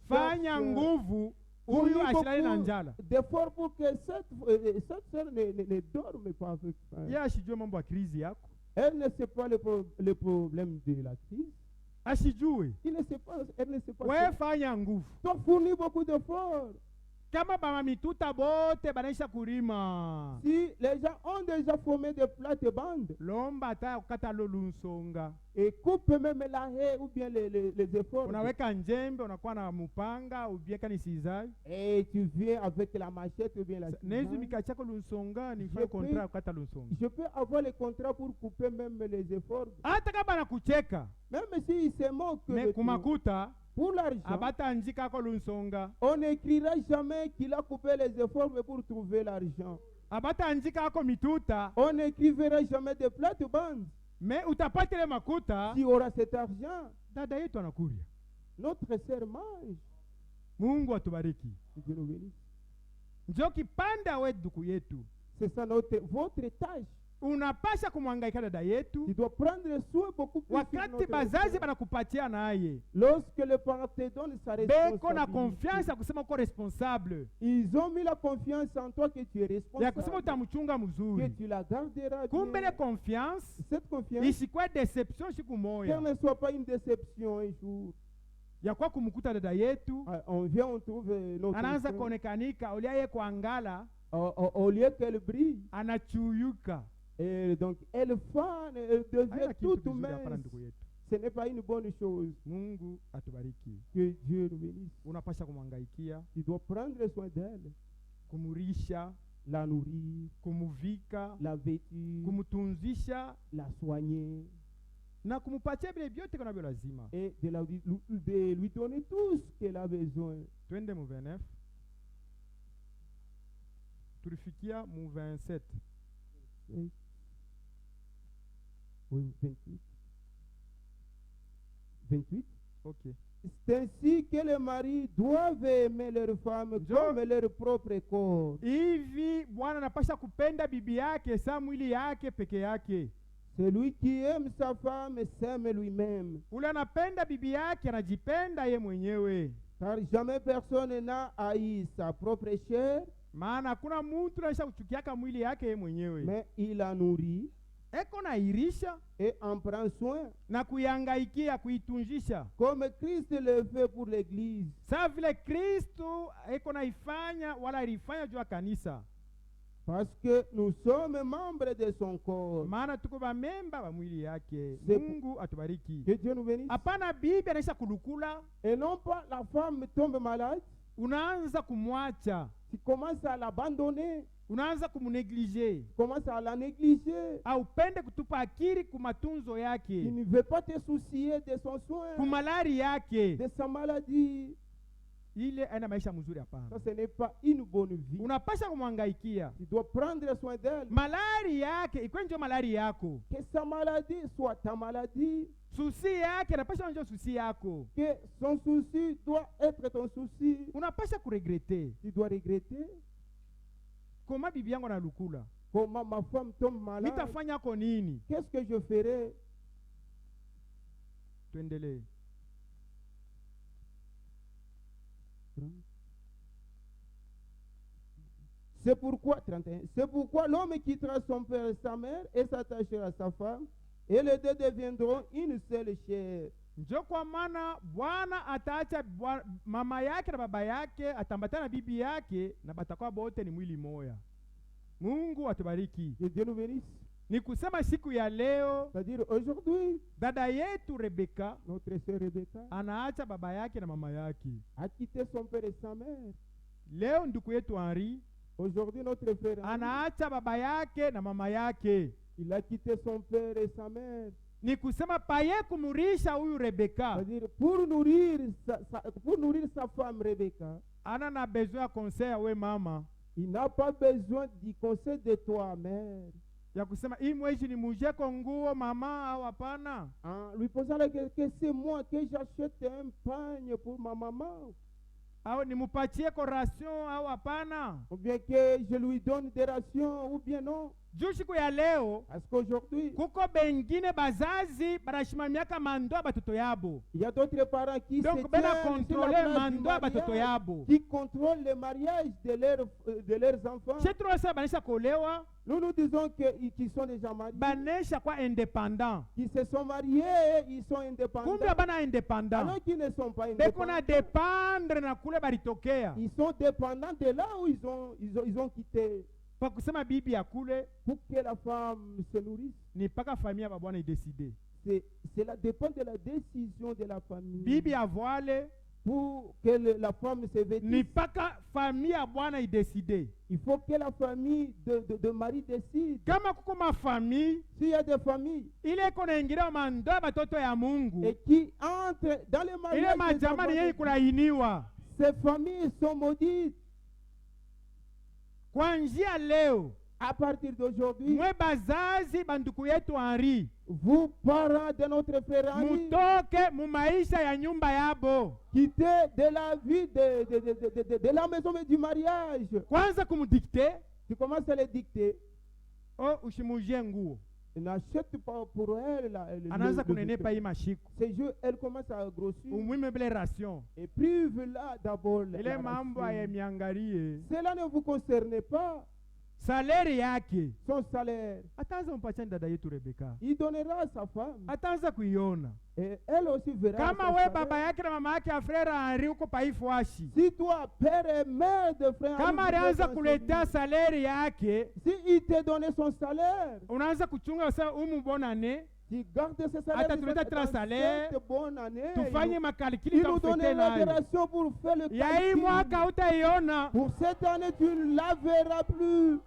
fanya Cherche. nguvu Fournis huyu asilale na beaucoup njala. d'efforts pour que cette sœur ne dorme pas avec faim. Yeye asijue mambo ya krizi yako, Elle ne sait pas le problème de la crise. asijue. Elle ne sait pas. Wewe fanya nguvu. Tu fournis beaucoup d'efforts. Kama bama mituta bote banaisha kurima, Si les gens ont déjà formé des plates-bandes lomba hata kukata lolunsonga, et coupent même la haie ou bien les efforts, unaweka njembe, unakuwa na mupanga ubieka ni sizai et tu viens avec la machette ou bien la nezi cisaille, mikachako lunsonga ni Je fanye peux- kontra kukata lunsonga. je peux avoir le contrat pour couper même les efforts. Hata kama nakucheka Même s'ils se moquent de me toi, kumakuta pour l'argent, abata anjika ko lunsonga, on n'écrira jamais qu'il a coupé les efforts mais pour trouver l'argent. abata anjika ko mituta On n'écrira jamais de plates-bandes. me utapata ile makuta. Si aura cet argent, Dada yetu anakuria. notre sœur mange. Mungu atubariki. Que Dieu nous bénisse. Njo kipanda we ndugu yetu, C'est ça votre tâche. unapasha kumwangaika dada Tu yetu dois prendre soin beaucoup plus. sur wakati notre bazazi sœur. banakupatia naye Lorsque le parent te donne sa beko na responsabilité, confiance ya kusema uko responsable, ils ont mis la confiance en toi que tu es ya kusema responsable, utamchunga que mzuri. tu la garderas Kumbe bien. ile confiance Cette confiance, isikuwe deception siku qu'elle moya ne soit pas une déception un jour. ya kwa kumkuta dada yetu On vient, on trouve notre anaanza sœur. kuonekanika uliaye kuangala Au lieu qu'elle brille, anachuyuka. et donc elle fane, elle devient Haina kitu toute vizuri hapana mince. ndugu yetu. Ce n'est pas une bonne chose. Mungu atubariki. Que Dieu nous bénisse. Unapasha kumwangaikia, Tu dois prendre soin d'elle, kumurisha, la nourrir, kumuvika, la vêtir, kumutunzisha la soigner na kumupatia vile vyote kunavyo lazima. et de lui donner tout ce qu'elle a besoin. Twende mu 29, tulifikia mu 27. Oui, 28. 28. Okay. C'est ainsi que les maris doivent aimer leur femme Jo- comme leur propre corps. Hivi bwana anapasha kupenda bibi yake sa mwili yake peke yake. Celui qui aime sa femme s'aime lui-même. Ule anapenda bibi yake anajipenda ye mwenyewe, Car jamais personne n'a haï sa propre chair, maana hakuna mtu anaisha kuchukiaka mwili yake ye mwenyewe. mais il la nourrit Eko nairisha et en prend soin, na kuiangaikia, kuitunjisha, comme Christ le fait pour l'Église. sa vile Kristo eko naifanya wala ilifanya juu ya kanisa, Parce que nous sommes membres de son corps. maana tuko bamemba ba mwili yake. C'est- Mungu atubariki. Que Dieu nous bénisse. Hapana bibi anaisha kulukula, Et non pas la femme tombe malade, unaanza kumwacha, tu commences à l'abandonner, unaanza kumneglige, tu commences à la négliger. aupende kutupa akili kumatunzo Tu yake, ne veux pas te soucier de son soin, kumalari yake. de sa maladie. ile aina maisha mzuri hapana. Ça, ce n'est pas une bonne vie. Unapasha kumwangaikia Tu dois prendre soin d'elle. malari yake ikwe njo malari yako, Que sa maladie soit ta maladie. susi yake napasha njo susi yako. Que son souci doit être ton souci. Unapasha kuregrete Tu dois regretter. koma bibi yangu na lukula, Comment ma femme tombe malade. nitafanya ko nini? Qu'est-ce que je ferai? Tuendelee. C'est pourquoi, 31, c'est pourquoi l'homme quittera son père et sa mère et s'attachera à sa femme, et les deux deviendront une seule chair. Njo kwa maana bwana ataacha mama yake na baba yake, atambatana na bibi yake, na batakuwa bote ni mwili moya. Mungu atubariki. Que Dieu nous bénisse. Ni kusema siku ya leo C'est-à-dire aujourd'hui, dada yetu Rebeka notre sœur Rebecca anaacha baba yake na mama yake. a quitté son père et sa mère. Leo ndugu yetu Henri Aujourd'hui, notre frère Henri, anaacha baba yake na mama yake. il a quitté son père et sa mère. Ni kusema paye kumurisha huyu Rebeka C'est-à-dire pour nourrir sa femme Rebecca, ana na besoin ya conseil ya we mama, il n'a pas besoin du conseil de toi, mère. ya kusema hii mwezi ni mujeko nguo mama au hapana. En lui posant la question, que c'est moi que j'achète un pagne pour ma maman, Au nimupatie ko ration au hapana. ou bien que je lui donne des rations, ou bien non. Juu siku ya leo Parce qu'aujourd'hui, kuko bengine bazazi barashimamiaka mandoa batoto yabo, il y a d'autres parents qui donc se bena tiennent sur la kontrole place du mandoa batoto mariage, yabo. qui contrôlent le mariage de leurs enfants. Cheturosa banesha kolewa, Nous nous disons qu'ils sont déjà mariés, banesha kwa independant, qu'ils se sont mariés, ils sont indépendants, kumbe bana independant alors qu'ils ne sont pas beko na indépendants. dependre na kule baritokea. Ils sont dépendants de là où ils ont quitté, Kwa kusema bibi ya kule pour que la femme se nourrisse. ni paka familia babwana ideside. Cela dépend de la décision de la famille. Bibi ya voile Pour que la femme se ni vêtisse, paka familia ya bwana ideside. il faut que la famille de mari décide. Kama kuko mafamili S'il y a des familles ile iko naingilia mandoa batoto ya Mungu, et qui entrent dans le ile mariage, des majamani enfants yeye de- kulainiwa. ces familles sont maudites. Kuanzia leo À partir d'aujourd'hui, mwe bazazi banduku yetu Henri, vous, parents de notre frère Henri, mutoke mu maisha ya nyumba yabo, quittez de la vie de la maison mais du mariage. kwanza kumudikte Tu commences à les dicter. o ushimujie nguo, N'achète pas pour elle anaanza kunenepa hii mashiku, ces jeux, elle commence à grossir. umwime bile ration. Et prive-la d'abord. Ile la mambo ration. ayemiangalie Cela ne vous concerne pas. saleri yake, Son salaire, ataanza mpachani dada yetu Rebeka, il donnera à sa femme. ataanza kuiona. Et elle aussi verra. Kama son we salaire. baba yake na mama yake ya frere Henri uko paifuashi, Si toi, père et mère de frère, kama Henri, alianza vous êtes kuletea enseigné, saleri yake, si il te donnait son salaire, unaanza kuchunga sasa umubonane, tu gardes ce salaire. Hata tuleta tena salaire, cette bonne année. tufanye Il makalikili nous tafute donnait nayo. l'opération pour faire le Ya hii mwaka calcul. utaiona, Pour cette année, tu ne la verras plus.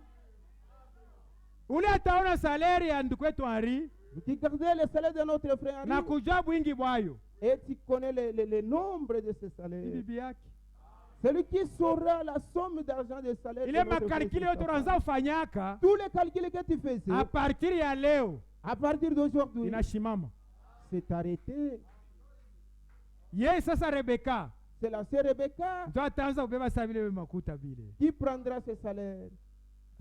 ule ataona saleri ya ndugu yetu Henri Tu gardais le salaire de notre frère Henri, na kujua bwingi bwayo et tu connais le nombre de ce ni salaire. bibi yake. Celui qui saura la somme d'argent de salaire. de Ile notre frère, makalikili c'est yote sa unaanza femme. ufanyaka Tous les calculs que tu faisais, a partir ya leo à partir d'aujourd'hui, inashimama. c'est arrêté. Ye sasa Rebeka C'est la sœur Rebecca ndo ataanza kubeba saa vile makuta vile. qui prendra ce salaire.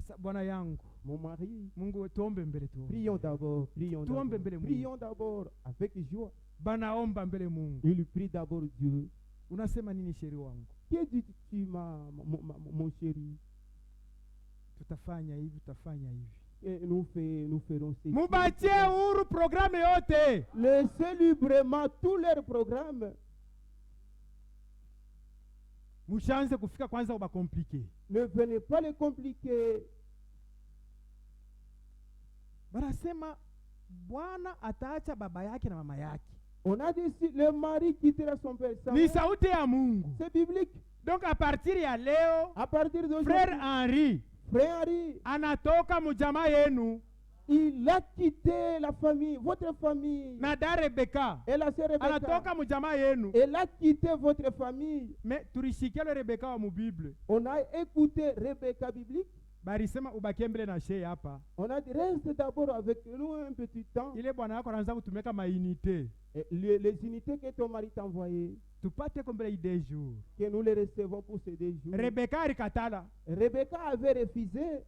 Sa- Bwana yangu Mon mari, Mungu, tuombe mbele tu, prions d'abord, prions Tuombe d'abord, mbele Mungu. prions d'abord avec joie. banaomba mbele Mungu. Il prie d'abord Dieu. Unasema nini sheri wangu? Que dis-tu, mon chéri? Tutafanya hivi, tutafanya hivi. Et nous ferons ceci. Mubatie huru programu yote. Laissez librement tous leurs programmes. Mushanze kufika kwanza ubakomplike. Ne venez pas les compliquer. Barasema Bwana ataacha baba yake na mama yake. On a dit si le mari quittera son père. sa Ni mère. sauti ya Mungu. C'est biblique. Donc a partir ya leo À partir d'aujourd'hui, Frère Henri frère Henri, anatoka mujama yenu, il a quitté la famille, votre famille. na da Rebeka Et la sœur Rebecca, anatoka mujamaa yenu. elle a quitté votre famille. Me tulishikia le Rebeka wa mubible, On a écouté Rebecca biblique. barisema ubakie mbele na shee hapa, On a dit reste d'abord avec nous un petit temps. ile bwana yako anaanza kutumika mainite Et les unités que ton mari t'a envoyées, tupate ko mbele ide jours. que nous les recevons pour ces 2 jours. Rebeka alikatala, Rebecca avait refusé.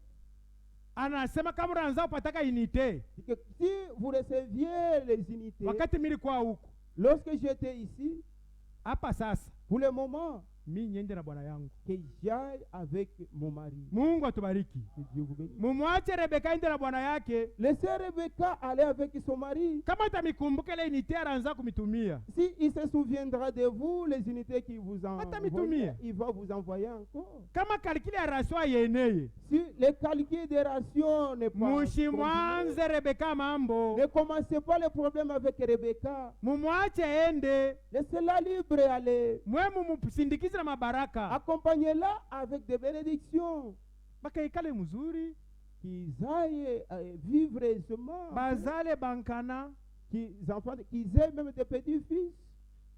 anasema kama unaanza kupataka inite Que si vous receviez les unités, wakati mili kwa huko lorsque j'étais ici, hapa sasa, pour le moment, mi nyende na bwana yangu. que j'aille avec mon mari. Mungu atubariki. Que Dieu vous bénisse. Mumwache Rebeka ende na bwana yake. Laissez Rebecca aller avec son mari. Kama utamikumbuka ile inite anaanza kumitumia, Si il se souviendra de vous, les unités qu'il vous Attends, envoie, mais il va vous envoyer encore. kama kalikili ya raswa yeneye, Si le calcul des rations n'est pas mushimwanze Rebeka mambo, ne commencez pas le problème avec Rebecca. mumwache ende, Laissez-la libre aller. mwe mumusindikize na mabaraka, Accompagnez-la avec des bénédictions. bakaikale mzuri, Qu'ils aillent vivre aisément. bazale bankana Qu'ils aient même des petits-fils.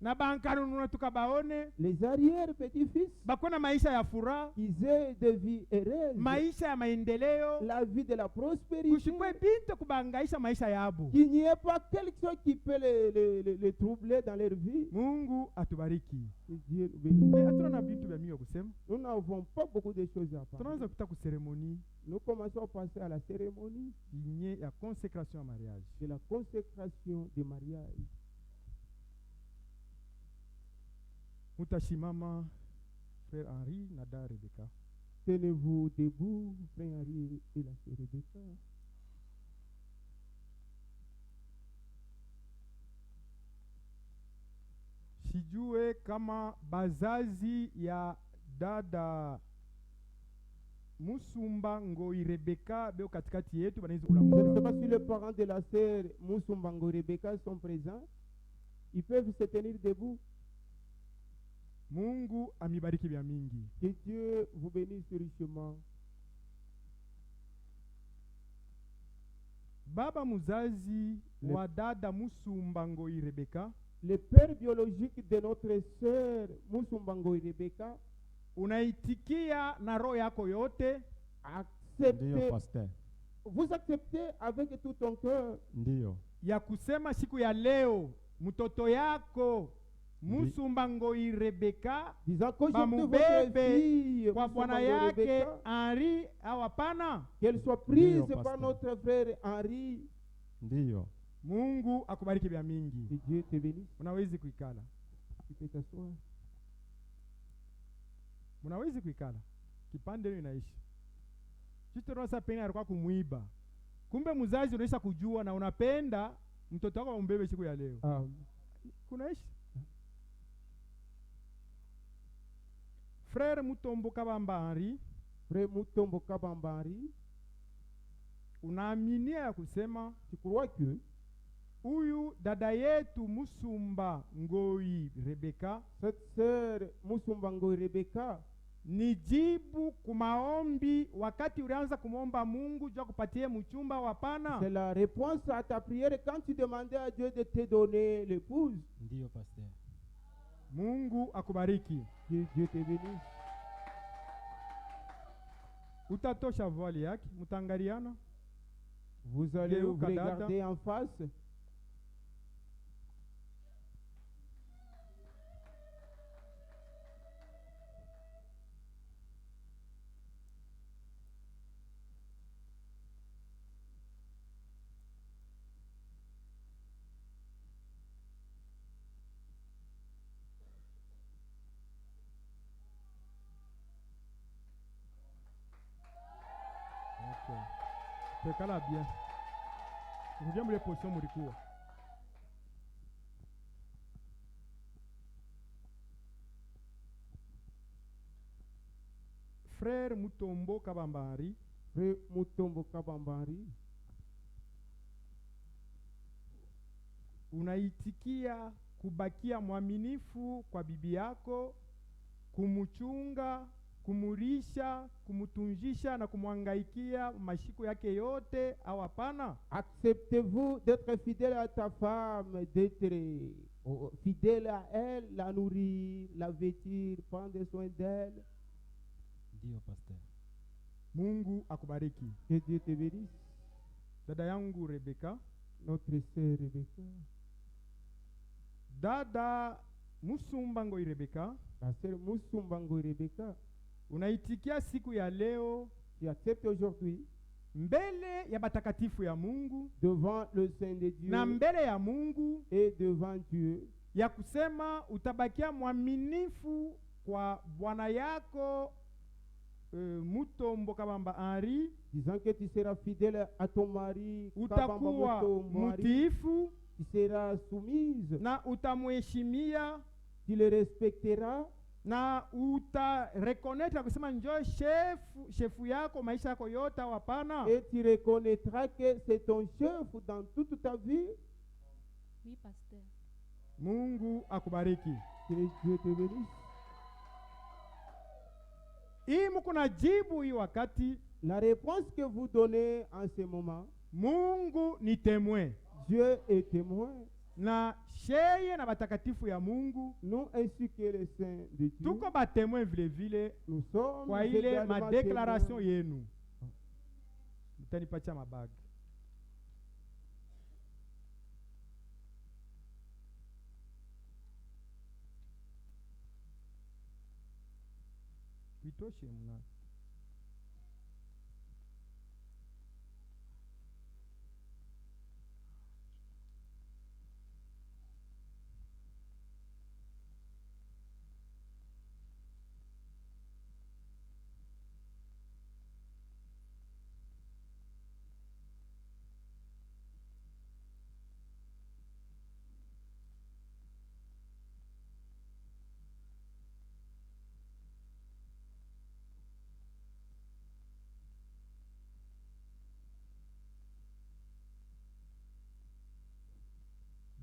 na bankana nuna tukabaone, Les arrière-petits-fils. bakona maisha ya furaha, Qu'ils aient des vies heureuses. maisha ya maendeleo, La vie de la prospérité. kushikwe bintu kubangaisha maisha yabo. Qu'il n'y ait pas quelque chose qui peut les troubler dans leur vie. Mungu atubariki. Que Dieu nous bénisse. Hatuna na vitu vya mingi vya kusema, Nous n'avons pas beaucoup de choses à parler. tunaanza kupita kuseremoni Nous commençons à passer à la cérémonie yenye ya consécration ya mariage. de la consécration du mariage. Mutashimama frère Henri na da Rebeka. Tenez-vous debout, frère Henri et la sœur Rebecca. Sijue kama bazazi ya dada Musumba Ngoi Rebeka beo katikati yetu banaweza Je ne sais kulamuka. pas si les parents de la sœur Moussoumbango Rebecca sont présents. Ils peuvent se tenir debout. Mungu amibariki vya mingi. Que Dieu vous bénisse richement. Baba muzazi wa dada Musumba Ngoi Rebeka, Le père biologique de notre sœur Moussoumbango Rebecca, unaitikia na roho yako yote acceptez, pasteur. vous acceptez avec tout ton cœur Ndiyo. ya kusema siku ya leo mtoto yako Musumba Ngoi Rebeka disant qu'aujourd'hui votre bamubebe fille kwa bwana Moussoumbango yake Rebecca, Henri au hapana. qu'elle soit prise Ndiyo, par pasteur. notre frère Henri. Ndiyo. Mungu akubariki vya mingi. Que Dieu te bénisse. Unawezi kuikala, Tu peux t'asseoir. unawezi kuikala, kipande leo inaishi chitorosa pena alikuwa kumwiba, kumbe mzazi unaisha kujua na unapenda mtoto wako umbebe siku ya leo, kunaishi. Frère Mutombo Kabamba Henri, Frère Mutombo Kabamba Henri, unaaminia ya kusema tu crois que huyu dada yetu Musumba Ngoi Rebeka cette sœur Moussoumbango Rebecca ni jibu kumaombi wakati ulianza kumomba Mungu jua kupatie mchumba wapana? c'est la réponse à ta prière quand tu demandais à Dieu de te donner l'épouse? Ndiyo pasteur. Mungu akubariki. Que Dieu te bénisse. Utatosha voile yake, mutangaliana. Vous allez vous Geuka dada. regarder en face. Okay. Tekala bien. Rudia mule position mulikuwa. Frère Mutombo Kabamba Henri, Frère Mutombo Kabamba Henri, unaitikia kubakia mwaminifu kwa bibi yako, kumchunga, kumurisha, kumutunjisha na kumwangaikia mashiko yake yote au hapana? Acceptez-vous d'être fidèle à ta femme, d'être fidèle à elle, la nourrir, la vêtir, prendre soin d'elle? Ndio pastor. Mungu akubariki. Que Dieu te bénisse. Dada yangu Rebeka, Notre sœur Rebecca, dada Musumbango Rebeka, la sœur Musumbango Rebecca, unaitikia siku ya leo tu acceptes aujourd'hui mbele ya batakatifu ya Mungu devant le Saint de Dieu na mbele ya Mungu et devant Dieu ya kusema utabakia mwaminifu kwa bwana yako Mutombo Kabamba Henri, disant que tu seras fidèle à ton mari, utakuwa mutiifu tu seras soumise, na utamheshimia, tu le respecteras na utareconnaître kusema njoo chefu yako maisha yako yote au hapana? et tu reconnaîtras que c'est ton chef dans toute ta vie. Oui, pasteur. Mungu akubariki. Que Dieu te bénisse. Hii mkuna jibu hii wakati La réponse que vous donnez en ce moment, Mungu ni témoin Dieu est témoin, na sheye na batakatifu ya Mungu nous ainsi que les saints de Dieu, tuko ba témoin vile vile nous sommes kwa ile également madéclaration témoins. yenu. Mtanipatia mabagi. Vitoshe mna.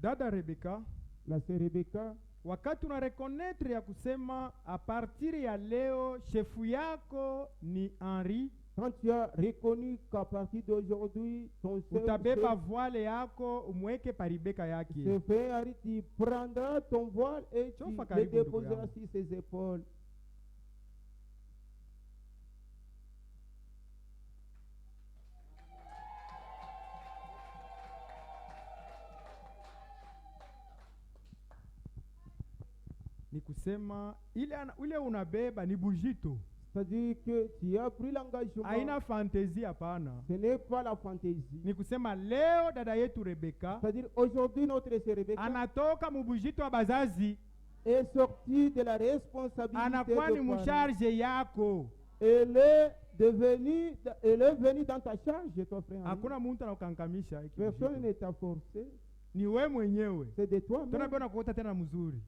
Dada Rebeka, La sœur Rebecca, wakati una reconnaître ya kusema a partir ya leo chefu yako ni Henri, quand tu as reconnu qu'à partir d'aujourd'hui, ton utabeba voile yako umweke pa Rebeka yake. chef Henri, tu prendras ton voile et tu Chofa le karibu ndugu déposeras yangu. sur ses épaules. Ni kusema ile unabeba ni bujito, C'est-à-dire que tu as pris l'engagement. haina fantaisie hapana. Ce n'est pas la fantaisie. Ni kusema leo dada yetu Rebeka C'est-à-dire aujourd'hui, notre sœur Rebecca anatoka mubujito wa bazazi, est sortie de la responsabilité anakuwa ni de parent. musharge yako. Elle est venue dans ta charge, ton frère. Henri. Hakuna mtu anakukankamisha hiki Personne bujito. ne t'a forcé. Ni we mwenyewe. C'est de toi-même. Tunabiona kuota tena mzuri.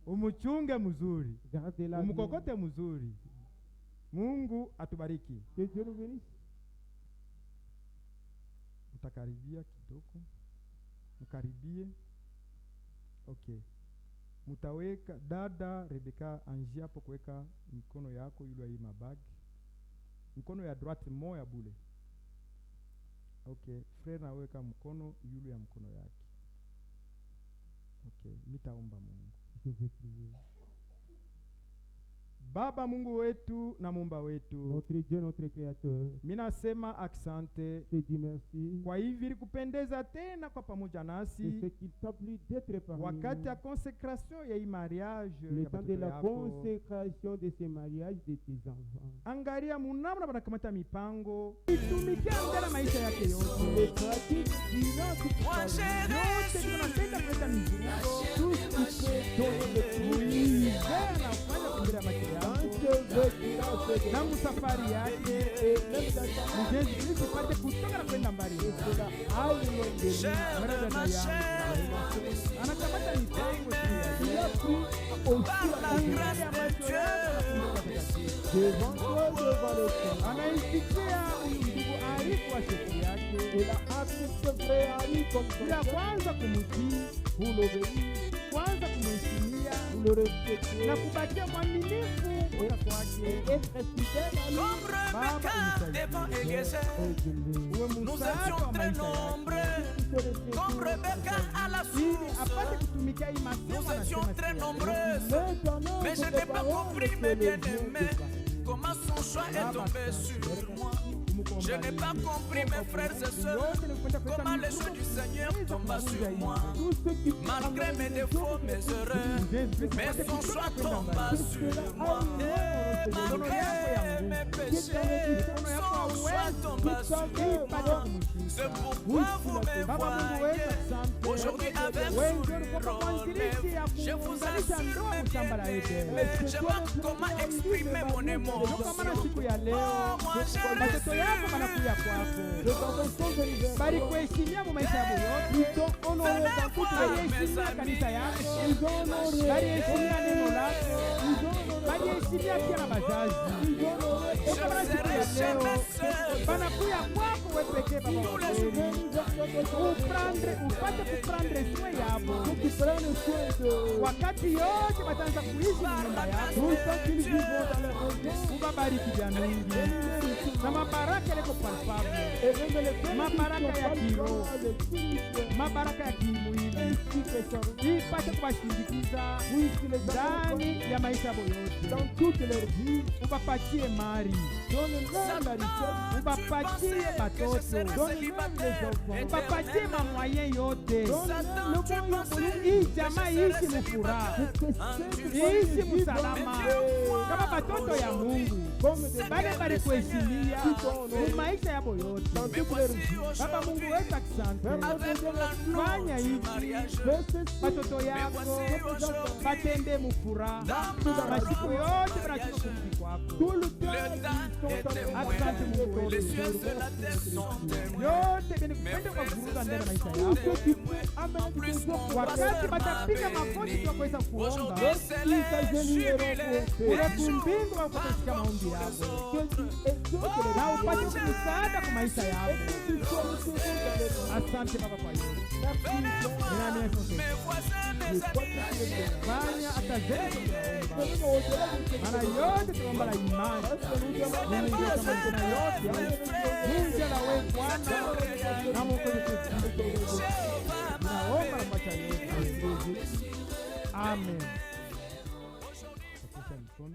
Umuchunge mzuri, Garde la vie. umkokote mzuri. Mungu atubariki. Que Dieu nous bénisse. Mtakaribia kidogo, mkaribie. Okay, mutaweka dada Rebeka anjia hapo kuweka mikono yako yule hii mabagi, mkono ya droite moya bule. Okay, frère naweka mkono yule ya mkono yake. Okay, mitaomba Mungu. Je vais prier. Baba Mungu wetu na Muumba wetu, Notre Dieu, notre Créateur, minasema aksante je te dis merci. kwa hivi likupendeza tena kwa pamoja C'est ce nasi qu'il t'a plu d'être parmi wakati ya nous. consécration ya hii mariage Le ya temps de batoto la yako. consécration de ce mariage de tes enfants. Angalia munamna banakamata mipango itumikia mbele maisha yake yote. Les pratiques durant toute ta Moi vie. j'ai Yote tunapenda kuleta mivurugo, Tout ce qui peut donner le fruit muizea anafanya kumbele ya macho dans yako ce vœu, dans ce na désir. musafari yake Et même dans ta ni Yesu Kristo pate kutoka na kwenda mbali. cela aille loin de lui. Chair de ma chair, Anakamata mipango juu ya Tu as pris aussi par la grâce de Dieu. devant toi, devant le Seigneur. anaisikia ndugu Arifu wa shefu yake Il a accepté frère Henri comme son ya frère kwanza kumutii, pour l'obéir, kwanza kumheshimia, pour le respecter na kubakia mwaminifu kwa kwake. et être fidèle à lui. Comme Rebecca devant Eliezer, Uwe nous msaada étions wa très maisha yake. nombreux. Comme Rebecca à la Ili source, apate kutumikia hii masemo nous anasema étions siku très ya leo. nombreuses. Mets en œuvre Mais je les n'ai pas paroles compris, que mes le Dieu bien-aimés, te parle. comment son choix est tombé sur moi. Je n'ai pas compris, mes frères et sœurs, comment le choix du Seigneur tomba sur moi. Tout ce qui Malgré mes défauts, mes erreurs, mais son choix tomba sur moi. Et malgré mes péchés, son choix tomba sur moi. C'est pourquoi vous me voyez aujourd'hui avec sourire aux lèvres. Je vous assure, mes bien-aimés, je sais pas comment exprimer mon émotion. Siku ya leo Moi, je watoto yako wanakuja kwako, bali kuheshimia mu maisha yako yote, baliheshimia kanisa yako, baliheshimia neno lako, baliheshimia pia na bazazi. Kama siku ya leo banakuya kwako wewe pekee, baba wa kweli, upate kuprendre soin yabo wakati yote bataanza kuishi na nyumba yako. Ubabariki vya mingi na mabaraka yako palpable, mabaraka ya kiroho, mabaraka ya kimwili ipate kuwashindikiza ndani ya maisha yao yote. Ubapatie mali, ubapatie batoto, ubapatie mamwaye yote. Hii jamaa iishi mufuraha, iishi musalama kama batoto ya Mungu, bale bali kuheshimia mu maisha yabo yote. Baba Mungu wetu, asante, fanya hivi batoto yako batende mufuraha masiku yote, banachukua kumzi kwako. Asante Mungu wetu, yote bende kwa kuvuruga ndani ya maisha yako. Wakati batapiga magoti kwa kuweza kuomba, unakumbingu wa kusikia maombi yako na upate msaada kwa maisha yako. Asante Baba kwa hiyo. Fanya hata zaidi mara yote tuomba la imani. Mungu kama kuna yote Mungu na wewe Bwana na Mungu wetu. Naomba na maisha yote. Amen.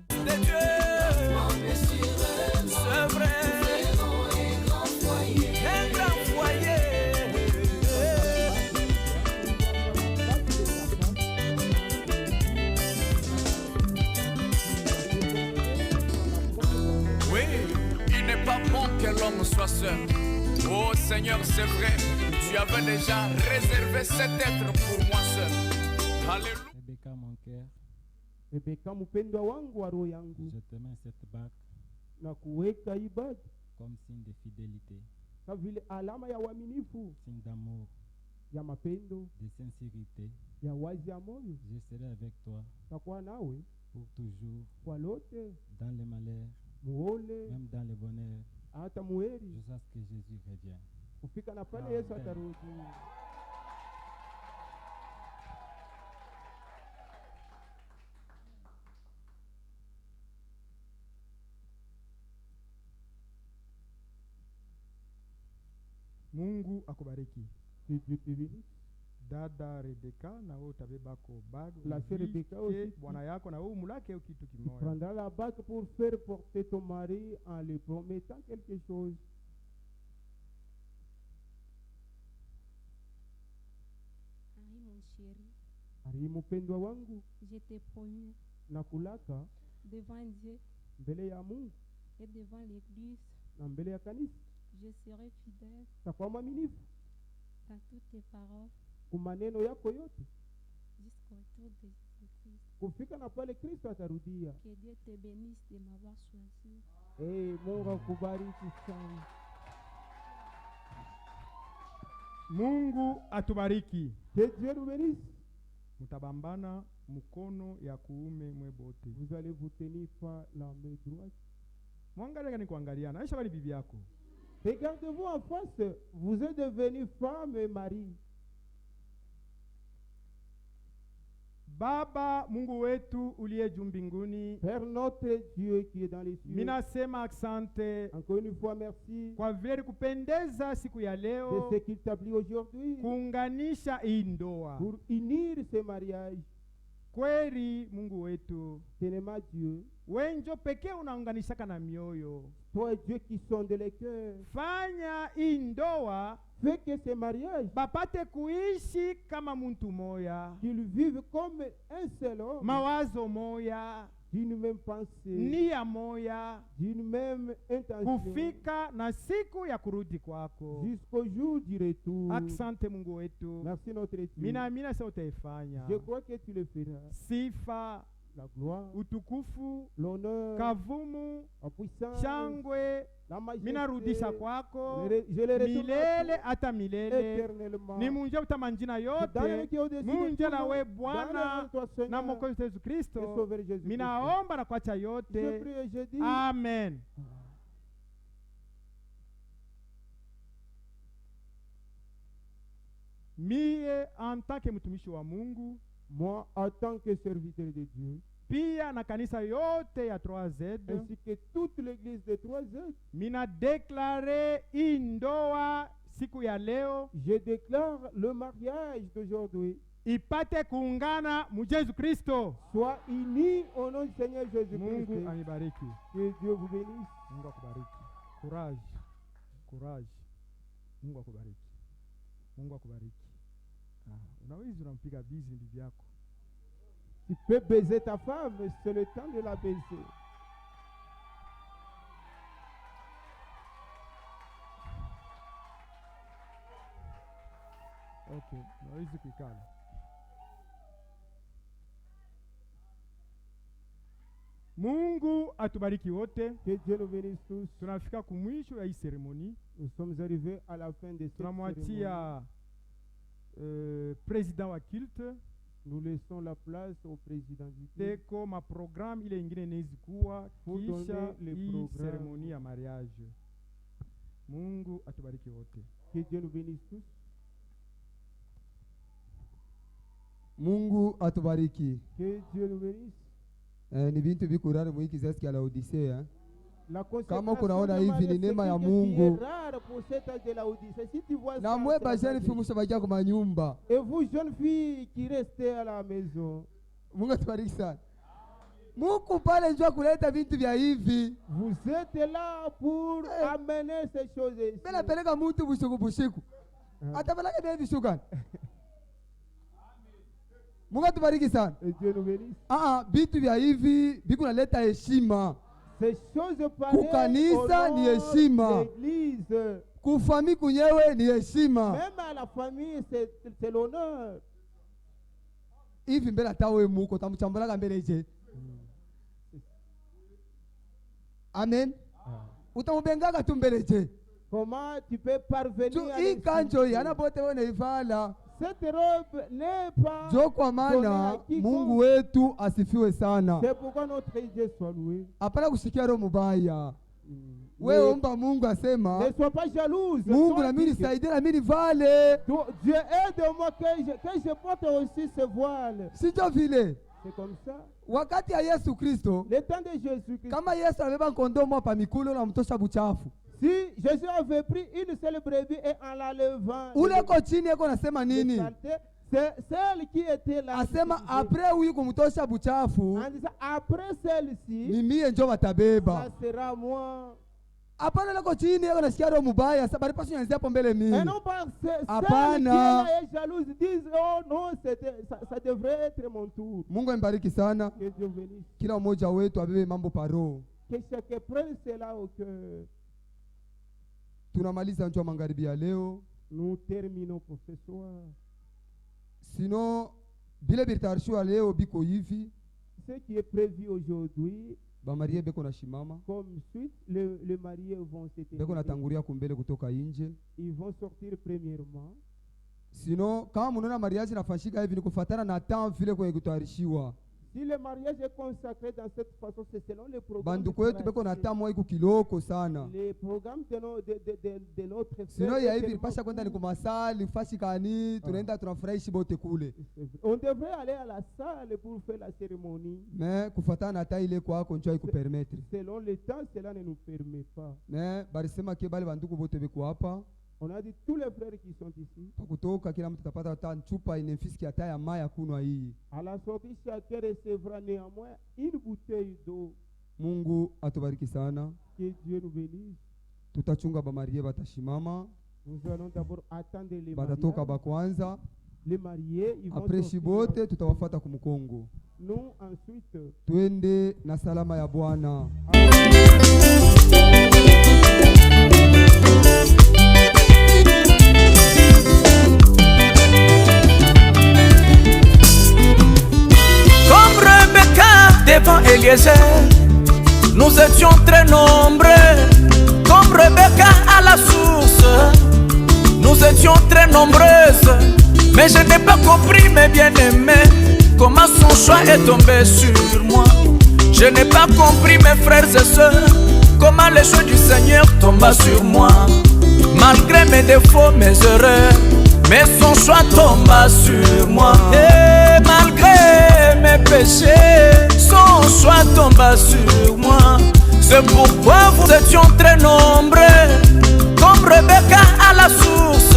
de Dieu, c'est vrai, un grand foyer. Oui, il n'est pas bon que l'homme soit seul. Oh Seigneur, c'est vrai, tu avais déjà réservé cet être pour moi seul. Alléluia. Rebecca, mon cœur, Rebeka mpendwa wangu wa roho yangu, je te mets cette bague na kuweka ibada comme signe de fidélité, kama vile alama ya uaminifu, signe d'amour, ya mapendo, de sincérité. ya wazi ya moyo. Je serai avec toi Takuwa nawe pour toujours, kwa lote, dans le malheur, muole même dans le bonheur, hata muheri jusqu'à ce que Jésus revienne. kufika na pale Yesu atarudi. Mungu akubariki. Que Dieu te bénisse. Dada Rebeka, na wewe utabeba ko bag La sœur Rebecca aussi. bwana yako na wewe mulake au kitu Tu kimoja. prendras la bague pour faire porter ton mari en lui promettant quelque chose. Henri, mon chéri, Ari mpendwa wangu, je t'ai promis nakulaka devant Dieu mbele ya Mungu et devant l'Église, na mbele ya kanisa, je serai fidèle takuwa mwaminifu dans toutes tes paroles kwa maneno yako yote jusqu'au retour de Jésus-Christ. kufika na pale Kristo atarudia. Que Dieu te bénisse de m'avoir choisi. Mungu akubariki sana. Mungu atubariki. Que Dieu nous bénisse. Mutabambana mkono ya kuume mwe bote. Vous allez vous tenir par la main droite. Mwangalia ni kuangaliana. Aisha bali bibi yako. Regardez-vous en face. Vous êtes devenus femme et mari. Baba Mungu wetu uliye juu mbinguni, Père notre Dieu qui est dans les cieux, minasema asante encore une fois merci kwa vile kupendeza siku ya de leo ce qu'il t'a plu aujourd'hui kuunganisha hii ndoa. pour unir ce mariage. Kweli Mungu wetu, Ténéma Dieu, wenjo pekee unaunganishaka na mioyo. toi Dieu qui sonde les cœurs, Fanya hii ndoa fais que ce mariage, bapate kuishi kama muntu moya, qu'ils vivent comme un seul homme, mawazo moya, d'une même pensée, nia moya, d'une même intention, kufika na siku ya kurudi kwako. jusqu'au jour du retour. Asante Mungu wetu, Merci notre Dieu. mina sa utaifanya. Je crois que tu le feras. Sifa, La gloire, utukufu, l'honneur, kavumu, la puissance, shangwe, la majesté, minarudisha kwako je le retourne milele à hata toi milele. éternellement. Ni munje utamanjina Dans le yote, qui est au-dessus de munje tout na nom, we dans le nom Bwana de toi, na Seigneur, Mwokozi wetu Yesu et Kristo. Sauveur Jésus-Christ. Minaomba na kuacha Je yote. prie et je dis, Amen. Mie antake mtumishi wa Mungu moi, en tant que serviteur de Dieu, pia na kanisa yote ya 3Z, ainsi que toute l'église de 3Z, mina deklare hii ndoa siku ya leo je déclare le mariage d'aujourd'hui ipate kuungana mu Yesu Kristo. soit uni au nom du Seigneur Jésus-Christ. Mungu anibariki. Que Dieu vous bénisse. Mungu akubariki. Courage. Courage. Mungu akubariki. Mungu akubariki. Unaweza unampiga bizi bibi yako. Tu peux baiser ta femme, c'est le temps de la baiser. Okay, unaweza kuikala. Mungu atubariki wote. Que Dieu nous bénisse tous. Tunafika kumwisho ya hii seremoni. Nous sommes arrivés à la fin de cette cérémonie. Tunamwachia president wa culte Nous laissons la place au président du culte teko maprogramu ile ingine inawezikuwa pour kisha donner les hii programmes. seremoni ya mariage. Mungu atubariki wote. Que Dieu nous bénisse tous. Mungu atubariki. Que Dieu nous bénisse. Ni bintu bikurane mu kizazi cha Laodicea. La Kama consécration kunaona de hivi mariage, ni neema c'est ya quelque chose qui Mungu. est rare pour cet âge de la Odyssée. Si tu vois Na ça, mwe c'est la bajani magie. fimusha bajya ku manyumba. Et vous, jeunes filles qui restez à la maison, Mungu atubariki sana. Mungu pale njoo kuleta vitu vya hivi. vous êtes là pour amener ces choses ici. Bela peleka mtu bushiku bushiku. Atapeleka ndio vishuka. Mungu atubariki sana. Et Dieu nous bénisse. Vitu vya hivi bikunaleta heshima. Ces choses pareilles Kukanisa au ni nom heshima. de l'église. Kufami kunyewe ni heshima. Même à la famille, c'est l'honneur. Hivi mbele atawe muko tamuchambulaga mbele je. Amen. Utamubengaga tu mbele je. Comment tu peux parvenir à Hii kanjo hii l'insulter? anapote wewe unaivala. Cette robe n'est pas Jo kwa donnée à maana quiconque. Mungu wetu asifiwe sana. C'est pourquoi notre Dieu soit loué. Hapana kushikia roho mubaya. Wewe Ne, omba Mungu asema ne sois pas jalouse. Mungu Toi, na mimi dis que nisaidie na mimi nivale. Dieu aide-moi que je porte aussi ce voile. Sicho vile. C'est comme ça. Wakati ya Yesu Kristo Le temps de Jésus-Christ. kama Yesu amebeba kondomo hapa mikulo na mtosha buchafu. Si Jésus avait pris une seule brebis et en la levant, Ule ko chini yako nasema le nini? saleté, c'est celle qui était là. Asema apre huyu kumtosha buchafu En disant, après celle-ci, ni mie njo ça watabeba. sera moi. Hapana leko chini yako nasikia roho mubaya, sababu pasi nyanzia hapo mbele Et mimi. non pas celle qui Apana. est jalouse disent, oh non, ça devrait être mon tour. Mungu ambariki sana. Que Dieu bénisse. Kila mmoja wetu abebe mambo paro. Que chacun prenne cela au cœur. Tunamaliza njoo magharibi ya leo. Nous terminons pour ce soir. Sino bile bitarisho leo biko hivi. Ce qui est prévu aujourd'hui, Ba Maria beko na shimama. comme suite, les mariés vont se Beko tenir. natangulia kumbele kutoka nje. Ils vont sortir premièrement. Sino kama mnaona mariage nafanyika hivi ni kufuatana na temps vile kwenye kutayarishiwa. Si le mariage est consacré dans cette façon, c'est selon les programmes. banduku wetu beko na tamu iko kiloko sana. Les programmes de notre Sino frère ya hivi éternel. ilipasha kwenda ni kumasali fasi kani tunaenda tunafurahishi bote kule. On devrait aller à la salle pour faire la cérémonie. Mais kufuatana na hata ile kwako njoo ikupermettre. Selon le temps, cela ne nous permet pas. Mais barisema ke bale banduku bote beko hapa. On a dit tous les frères qui sont ici. Pakutoka kila mtu tapata hata chupa inefisi hata ya mai ya kunwa hii. À la sortie, chacun recevra néanmoins une bouteille d'eau. Mungu atubariki sana. Que Dieu nous bénisse. Tutachunga bamarie batashimama. Nous allons d'abord attendre les Batatoka mariés. bakwanza. Les mariés, ils vont Après sortir. shibote tutawafata kumukongo. Nous, ensuite, Twende na salama ya Bwana. Comme Rebecca devant Eliezer, nous étions très nombreux. Comme Rebecca à la source, nous étions très nombreuses. Mais je n'ai pas compris, mes bien-aimés, comment son choix est tombé sur moi. Je n'ai pas compris, mes frères et sœurs, comment le choix du Seigneur tomba sur moi. Malgré mes défauts, mes erreurs, mais son choix tomba sur moi. Et malgré mes péchés, son choix tomba sur moi. C'est pourquoi vous étions très nombreux. Comme Rebecca à la source,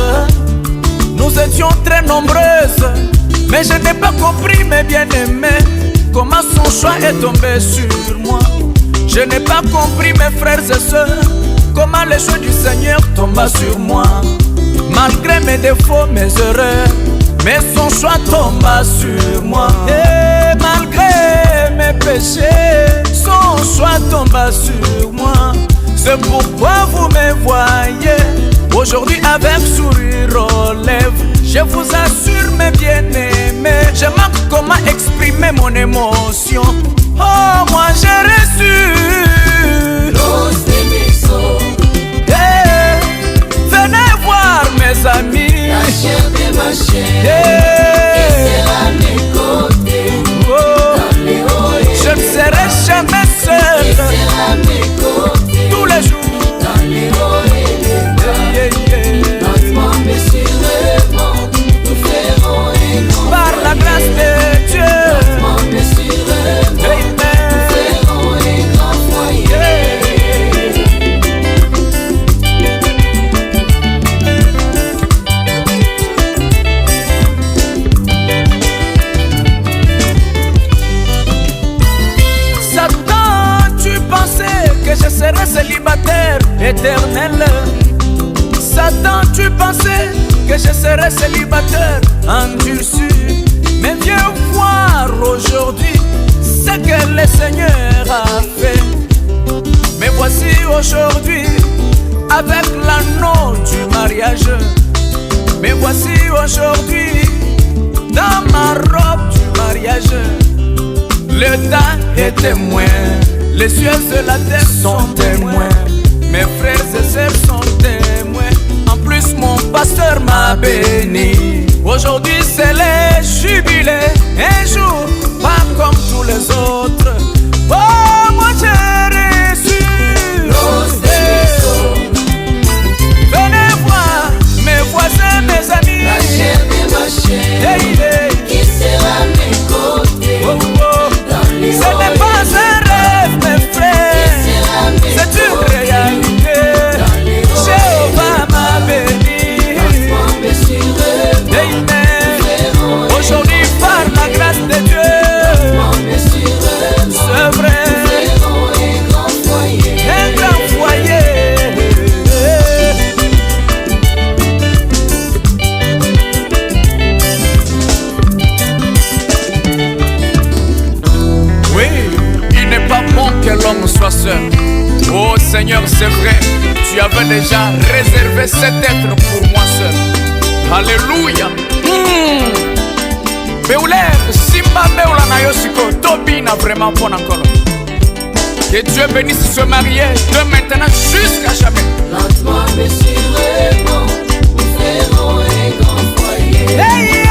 nous étions très nombreuses. Mais je n'ai pas compris, mes bien-aimés, comment son choix est tombé sur moi. Je n'ai pas compris, mes frères et sœurs, comment le choix du Seigneur tomba sur moi. Malgré mes défauts, mes erreurs, mais son choix tomba sur moi. Et malgré mes péchés, son choix tomba sur moi. C'est pourquoi vous me voyez aujourd'hui avec sourire aux lèvres. Je vous assure, mes bien-aimés, je manque comment exprimer mon émotion. Oh, moi j'ai reçu venez voir mes amis, la chair de ma chair, sera mes côtés, dans les hauts et je ne serai jamais seul, sera mes côtés, tous les jours, dans les hauts et les bas, lentement mais sûrement, nous ferons un grand par la grâce de Dieu, lentement mais sûrement, nous ferons un grand foyer. Que je serais célibataire éternel. Satan, tu pensais que je serais célibataire endurci. Mais viens voir aujourd'hui ce que le Seigneur a fait. Mais voici aujourd'hui avec l'anneau du mariage. Mais voici aujourd'hui dans ma robe du mariage. Le temps est témoin. Les cieux de la terre sont témoins. Mes frères et sœurs sont témoins. En plus mon pasteur m'a béni. Aujourd'hui c'est le jubilé. Un jour pas comme tous les autres. Oh moi j'ai reçu. Venez voir mes voisins, mes amis. La chair de ma chair, qui sera mes côtés. Oh, oh. Ce n'est pas un rêve, mes frères, c'est une réalité. Jéhovah m'a béni. Amen. Aujourd'hui, par la grâce de Dieu, c'est vrai, un grand foyer. Oui, il n'est pas bon que l'homme soit seul. Oh Seigneur, c'est vrai, tu avais déjà réservé cet être pour moi seul. Alléluia. Beuler, Simba Beula Nayosiko, Tobina vraiment bon encore. Que Dieu bénisse ce marié de maintenant jusqu'à jamais. Lentement mais sûrement, nous ferons un grand foyer. Hey,